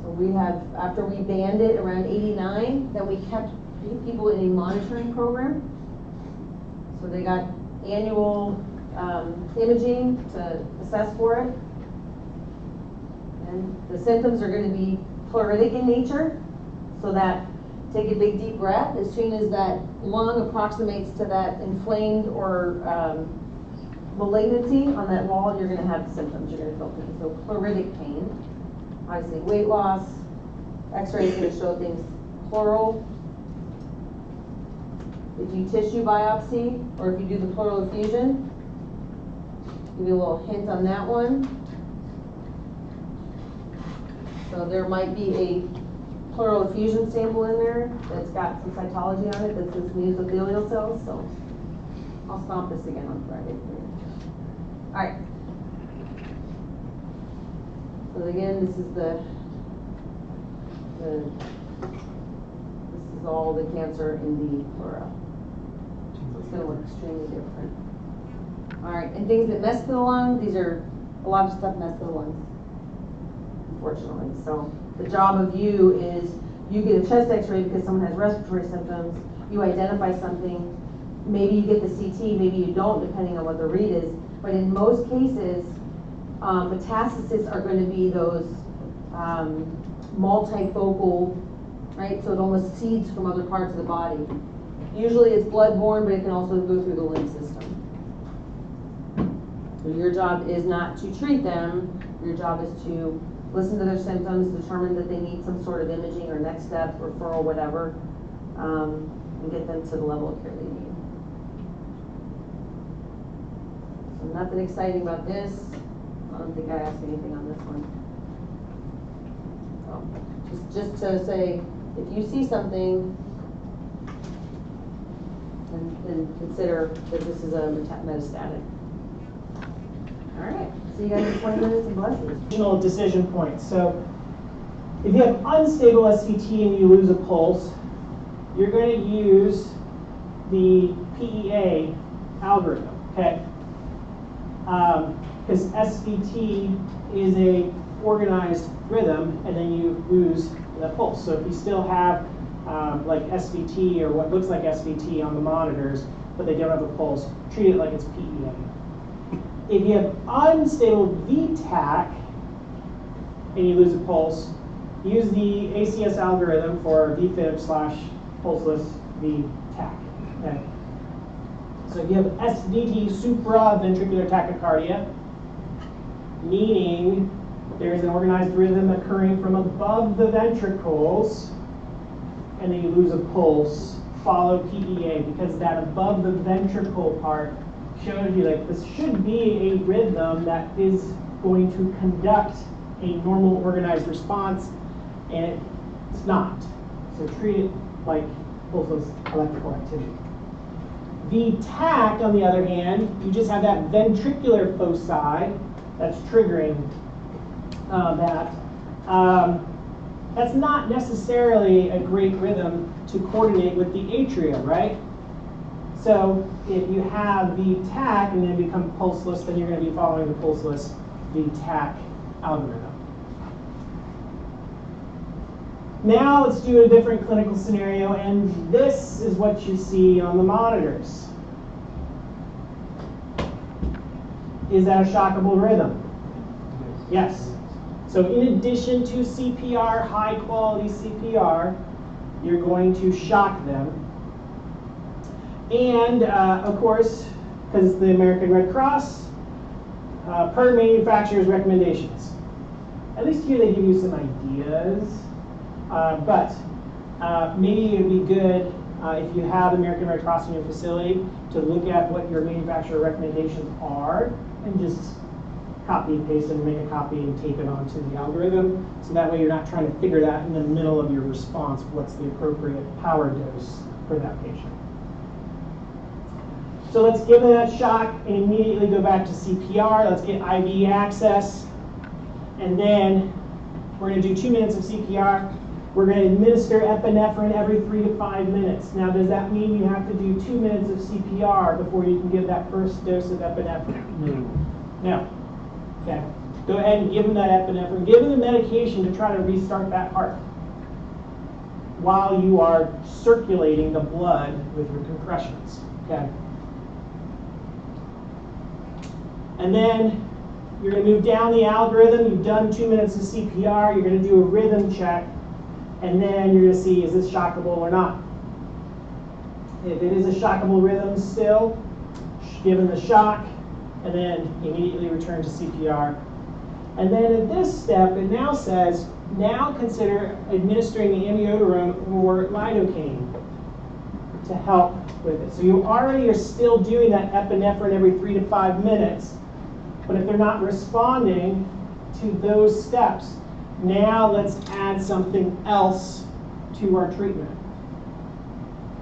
Speaker 1: So we have, after we banned it around 89, then we kept people in a monitoring program. So they got annual imaging to assess for it. And the symptoms are going to be pleuritic in nature, so that take a big deep breath. As soon as that lung approximates to that inflamed or malignancy on that wall, you're going to have symptoms. You're going to feel pain. So pleuritic pain, obviously weight loss. X-ray is going to show things pleural. If you tissue biopsy or if you do the pleural effusion, give you a little hint on that one. So there might be a pleural effusion sample in there that's got some cytology on it that says mesothelial cells. So I'll stomp this again on Friday for you. All right. So again, this is this is all the cancer in the pleura. So it's going to look extremely different. All right, and things that mess with the lung, these are a lot of stuff mess with the lungs, unfortunately. So the job of you is you get a chest x-ray because someone has respiratory symptoms, you identify something, maybe you get the CT, maybe you don't, depending on what the read is. But in most cases, metastases are going to be those multifocal, right? So it almost seeds from other parts of the body. Usually it's bloodborne, but it can also go through the lymph system. So your job is not to treat them. Your job is to listen to their symptoms, determine that they need some sort of imaging or next step, referral, whatever, and get them to the level of care they need. So nothing exciting about this. I don't think I asked anything on this one. So just to say, if you see something, then consider that this is a metastatic. All right, see you guys in 20 minutes and blessings.
Speaker 3: Decision points. So if you have unstable SVT and you lose a pulse, you're going to use the PEA algorithm, okay? Because SVT is a organized rhythm, and then you lose the pulse. So if you still have like SVT or what looks like SVT on the monitors, but they don't have a pulse, treat it like it's PEA. If you have unstable VTAC and you lose a pulse, use the ACS algorithm for VFib/pulseless VTAC. Okay. So if you have SVT, supraventricular tachycardia, meaning there is an organized rhythm occurring from above the ventricles, and then you lose a pulse, follow PEA, because that above the ventricle part shows you like this should be a rhythm that is going to conduct a normal organized response, and it's not. So treat it like pulseless electrical activity. The TAC, on the other hand, you just have that ventricular foci that's triggering that. That's not necessarily a great rhythm to coordinate with the atrium, right? So if you have the TAC and then become pulseless, then you're going to be following the pulseless VTAC algorithm. Now let's do a different clinical scenario, and this is what you see on the monitors. Is that a shockable rhythm? Yes. So in addition to CPR, high quality CPR, you're going to shock them. And of course, because it's the American Red Cross, per manufacturer's recommendations. At least here they give you some ideas. But maybe it would be good if you have American Red Cross in your facility to look at what your manufacturer recommendations are and just copy and paste and make a copy and tape it onto the algorithm. So that way you're not trying to figure that in the middle of your response, what's the appropriate power dose for that patient. So let's give them that shock and immediately go back to CPR. Let's get IV access. And then we're going to do 2 minutes of CPR. We're going to administer epinephrine every 3 to 5 minutes. Now, does that mean you have to do 2 minutes of CPR before you can give that first dose of epinephrine? No. Okay. Go ahead and give them that epinephrine. Give them the medication to try to restart that heart while you are circulating the blood with your compressions. Okay. And then you're going to move down the algorithm. You've done 2 minutes of CPR. You're going to do a rhythm check. And then you're going to see, is this shockable or not? If it is a shockable rhythm still, give them the shock, and then immediately return to CPR. And then at this step, it now says, now consider administering the amiodarone or lidocaine to help with it. So you already are still doing that epinephrine every 3 to 5 minutes, but if they're not responding to those steps, now let's add something else to our treatment.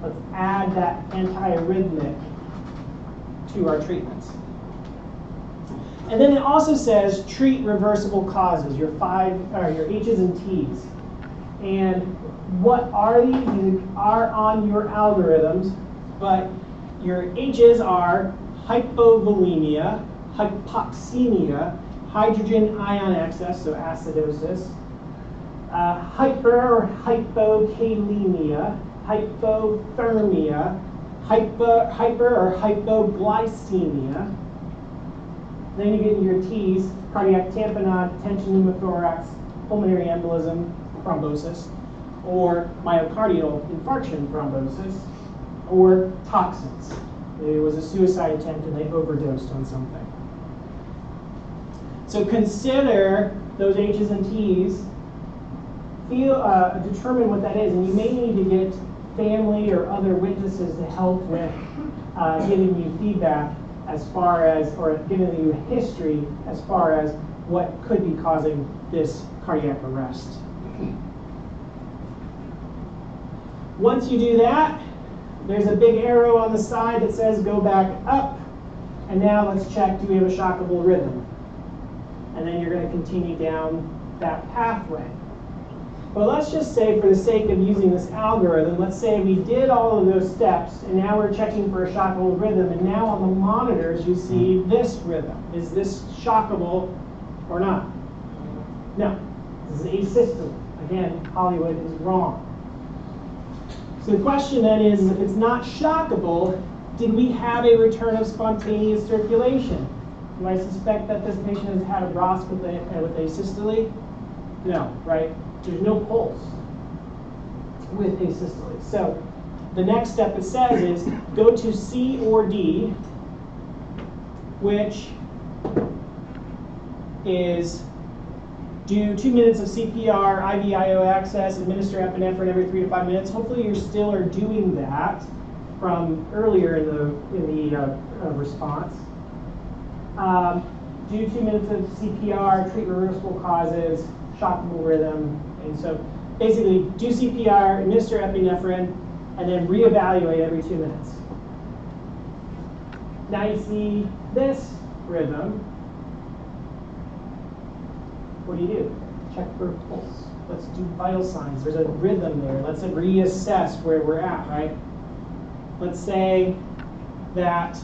Speaker 3: Let's add that antiarrhythmic to our treatments. And then it also says treat reversible causes, your H's and T's. And what are these? These are on your algorithms, but your H's are hypovolemia, hypoxemia, hydrogen ion excess, so acidosis, hyper or hypokalemia, hypothermia, hyper or hypoglycemia. Then you get your T's, cardiac tamponade, tension pneumothorax, pulmonary embolism, thrombosis, or myocardial infarction thrombosis, or toxins. There was a suicide attempt and they overdosed on something. So consider those H's and T's, determine what that is, and you may need to get family or other witnesses to help with giving you feedback as far as, or giving you a history as far as what could be causing this cardiac arrest. Once you do that, there's a big arrow on the side that says go back up, and now let's check, do we have a shockable rhythm? And then you're going to continue down that pathway. But let's just say, for the sake of using this algorithm, let's say we did all of those steps, and now we're checking for a shockable rhythm, and now on the monitors you see this rhythm. Is this shockable or not? No. This is asystole. Again, Hollywood is wrong. So the question then is, if it's not shockable, did we have a return of spontaneous circulation? Do I suspect that this patient has had a ROSC with asystole? No, right? There's no pulse with asystole. So the next step it says is go to C or D, which is do 2 minutes of CPR, IVIO access, administer epinephrine every 3 to 5 minutes. Hopefully you still are doing that from earlier in the response. Do 2 minutes of CPR, treat reversible causes, shockable rhythm. And so basically do CPR, administer epinephrine, and then reevaluate every 2 minutes. Now you see this rhythm. What do? Check for pulse. Let's do vital signs. There's a rhythm there. Let's reassess where we're at, right? Let's say that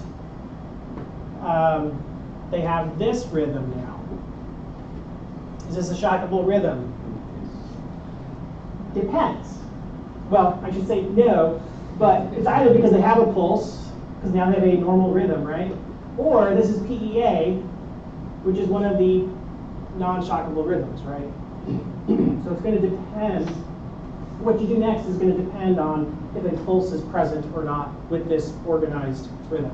Speaker 3: they have this rhythm now. Is this a shockable rhythm? Depends. Well, I should say no, but it's either because they have a pulse, because now they have a normal rhythm, right? Or this is PEA, which is one of the non-shockable rhythms, right? So it's going to depend, what you do next is going to depend on if a pulse is present or not with this organized rhythm.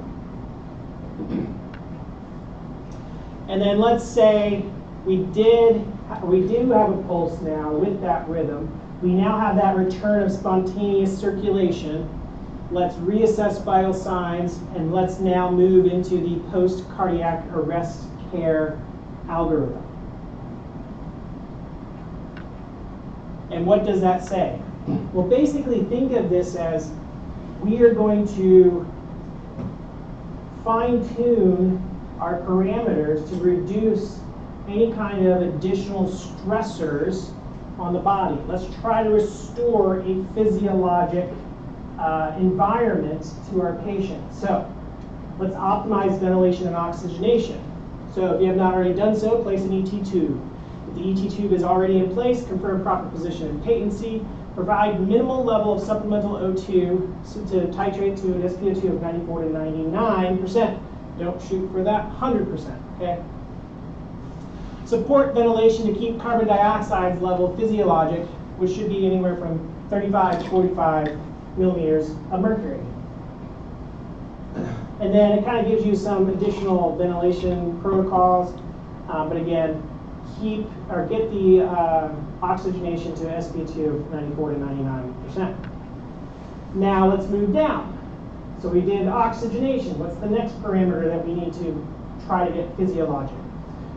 Speaker 3: And then let's say we do have a pulse now with that rhythm. We now have that return of spontaneous circulation. Let's reassess vital signs, and let's now move into the post-cardiac arrest care algorithm. And what does that say? Well, basically think of this as we are going to fine-tune our parameters to reduce any kind of additional stressors on the body. Let's try to restore a physiologic environment to our patient. So let's optimize ventilation and oxygenation. So if you have not already done so, place an ET tube. If the ET tube is already in place, confirm proper position and patency. Provide minimal level of supplemental O2 to titrate to an SpO2 of 94 to 99%. Don't shoot for that 100%, okay? Support ventilation to keep carbon dioxide level physiologic, which should be anywhere from 35 to 45 millimeters of mercury. And then it kind of gives you some additional ventilation protocols, but again, get the oxygenation to an SpO2 of 94 to 99%. Now let's move down. So we did oxygenation. What's the next parameter that we need to try to get physiologic?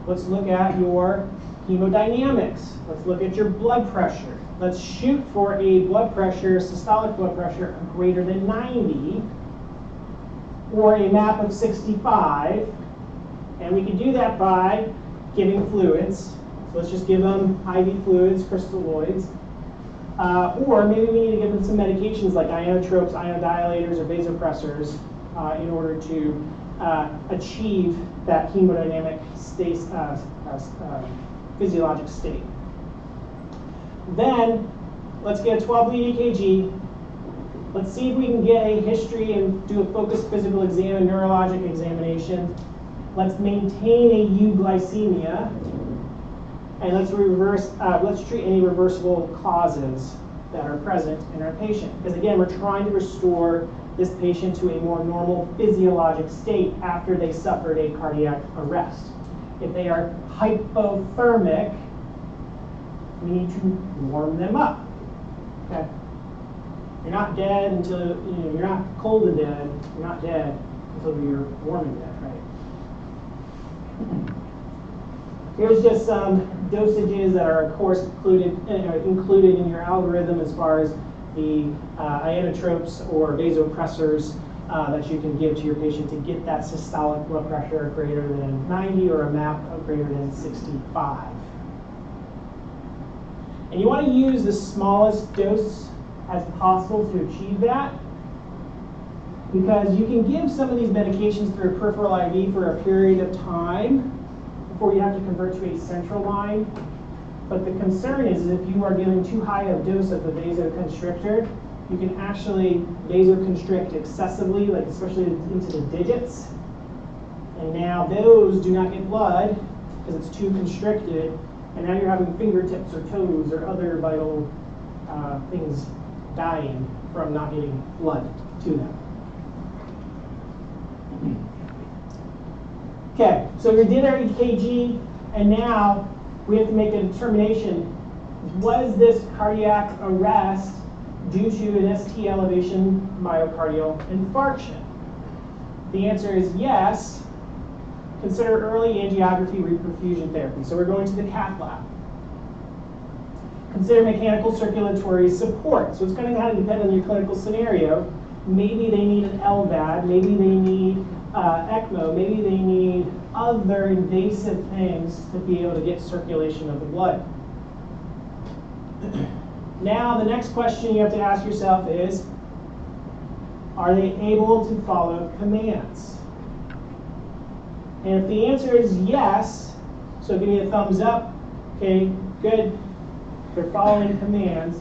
Speaker 3: Let's look at your hemodynamics. Let's look at your blood pressure. Let's shoot for a blood pressure, systolic blood pressure greater than 90, or a MAP of 65. And we can do that by giving fluids. So let's just give them IV fluids, crystalloids. Or maybe we need to give them some medications like inotropes, inodilators, or vasopressors in order to achieve that hemodynamic state, physiologic state. Then let's get a 12-lead EKG. Let's see if we can get a history and do a focused physical exam and neurologic examination. Let's maintain a euglycemia, and let's treat any reversible causes that are present in our patient. Because again, we're trying to restore this patient to a more normal physiologic state after they suffered a cardiac arrest. If they are hypothermic, we need to warm them up. Okay? You're not dead until, you're not cold and dead, you're not dead until you're warm and dead, right? Here's just some dosages that are, of course, included in your algorithm as far as the inotropes or vasopressors that you can give to your patient to get that systolic blood pressure greater than 90 or a MAP of greater than 65. And you want to use the smallest dose as possible to achieve that, because you can give some of these medications through a peripheral IV for a period of time before you have to convert to a central line. But the concern is if you are giving too high a dose of the vasoconstrictor, you can actually vasoconstrict excessively, like especially into the digits. And now those do not get blood because it's too constricted. And now you're having fingertips or toes or other vital things dying from not getting blood to them. Okay, so we did our EKG, and now we have to make a determination. Was this cardiac arrest due to an ST elevation myocardial infarction? The answer is yes. Consider early angiography reperfusion therapy. So we're going to the cath lab. Consider mechanical circulatory support. So it's going to kind of depend on your clinical scenario. Maybe they need an LVAD, maybe they need ECMO, maybe they need other invasive things to be able to get circulation of the blood. Now the next question you have to ask yourself is, are they able to follow commands? And if the answer is yes, so give me a thumbs up, okay, good, they're following commands,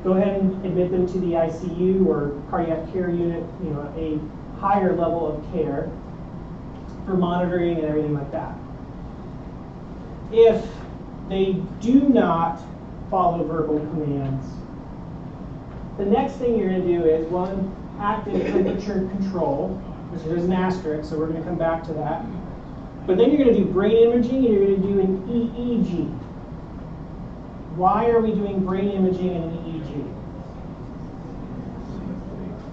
Speaker 3: go ahead and admit them to the ICU or cardiac care unit, you know, a higher level of care for monitoring and everything like that. If they do not follow verbal commands, the next thing you're going to do is, one, active temperature control, which there's an asterisk, so we're going to come back to that. But then you're going to do brain imaging and you're going to do an EEG. Why are we doing brain imaging and an EEG?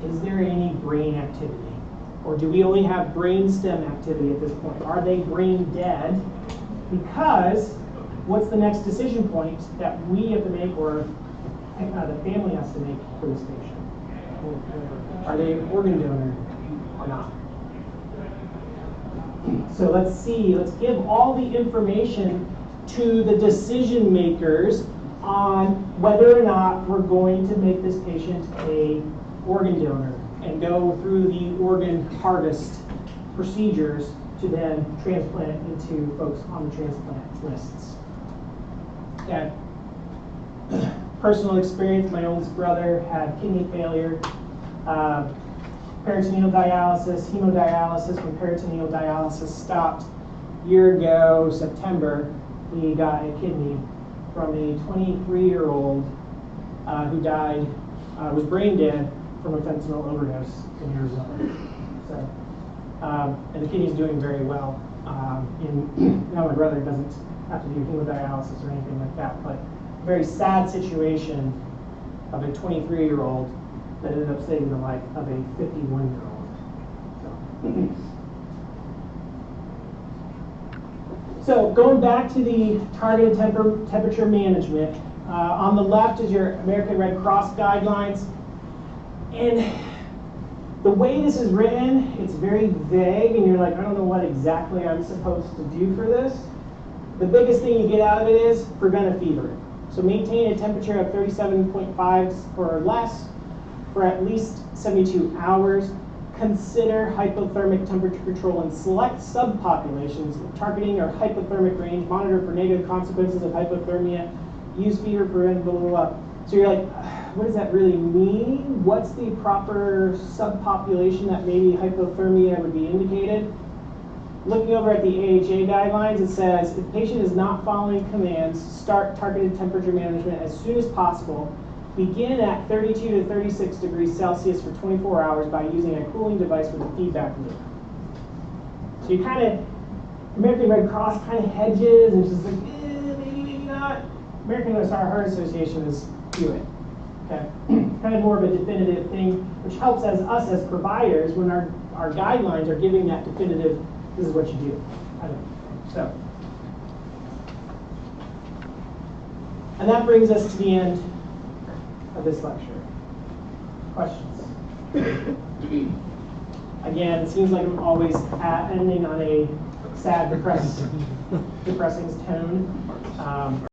Speaker 3: Is there any brain activity? Or do we only have brain stem activity at this point? Are they brain dead? Because what's the next decision point that we have to make, or the family has to make for this patient? Are they an organ donor or not? So let's see, let's give all the information to the decision makers on whether or not we're going to make this patient a organ donor and go through the organ harvest procedures to then transplant into folks on the transplant lists. Okay. Personal experience, my oldest brother had kidney failure, peritoneal dialysis, hemodialysis. When peritoneal dialysis stopped a year ago, September, he got a kidney from a 23-year-old who died, was brain dead from a fentanyl overdose in Arizona. So, and the kidney's doing very well. Now my brother doesn't have to do hemodialysis or anything like that, but very sad situation of a 23-year-old that ended up saving the life of a 51-year-old. So going back to the targeted temperature management, on the left is your American Red Cross guidelines. And the way this is written, it's very vague, and you're like, I don't know what exactly I'm supposed to do for this. The biggest thing you get out of it is prevent a fever. So maintain a temperature of 37.5 or less for at least 72 hours. Consider hypothermic temperature control in select subpopulations targeting our hypothermic range. Monitor for negative consequences of hypothermia. Use fever prevent blah, blah, blah. So you're like, what does that really mean? What's the proper subpopulation that maybe hypothermia would be indicated? Looking over at the AHA guidelines, it says if the patient is not following commands, start targeted temperature management as soon as possible. Begin at 32 to 36 degrees Celsius for 24 hours by using a cooling device with a feedback loop. So you kind of, American Red Cross kind of hedges and just like, maybe, maybe not. American Heart Association is do it. Okay, kind of more of a definitive thing, which helps us as providers when our guidelines are giving that definitive, this is what you do. So, and that brings us to the end of this lecture. Questions? Again, it seems like I'm always ending on a sad, depressing tone.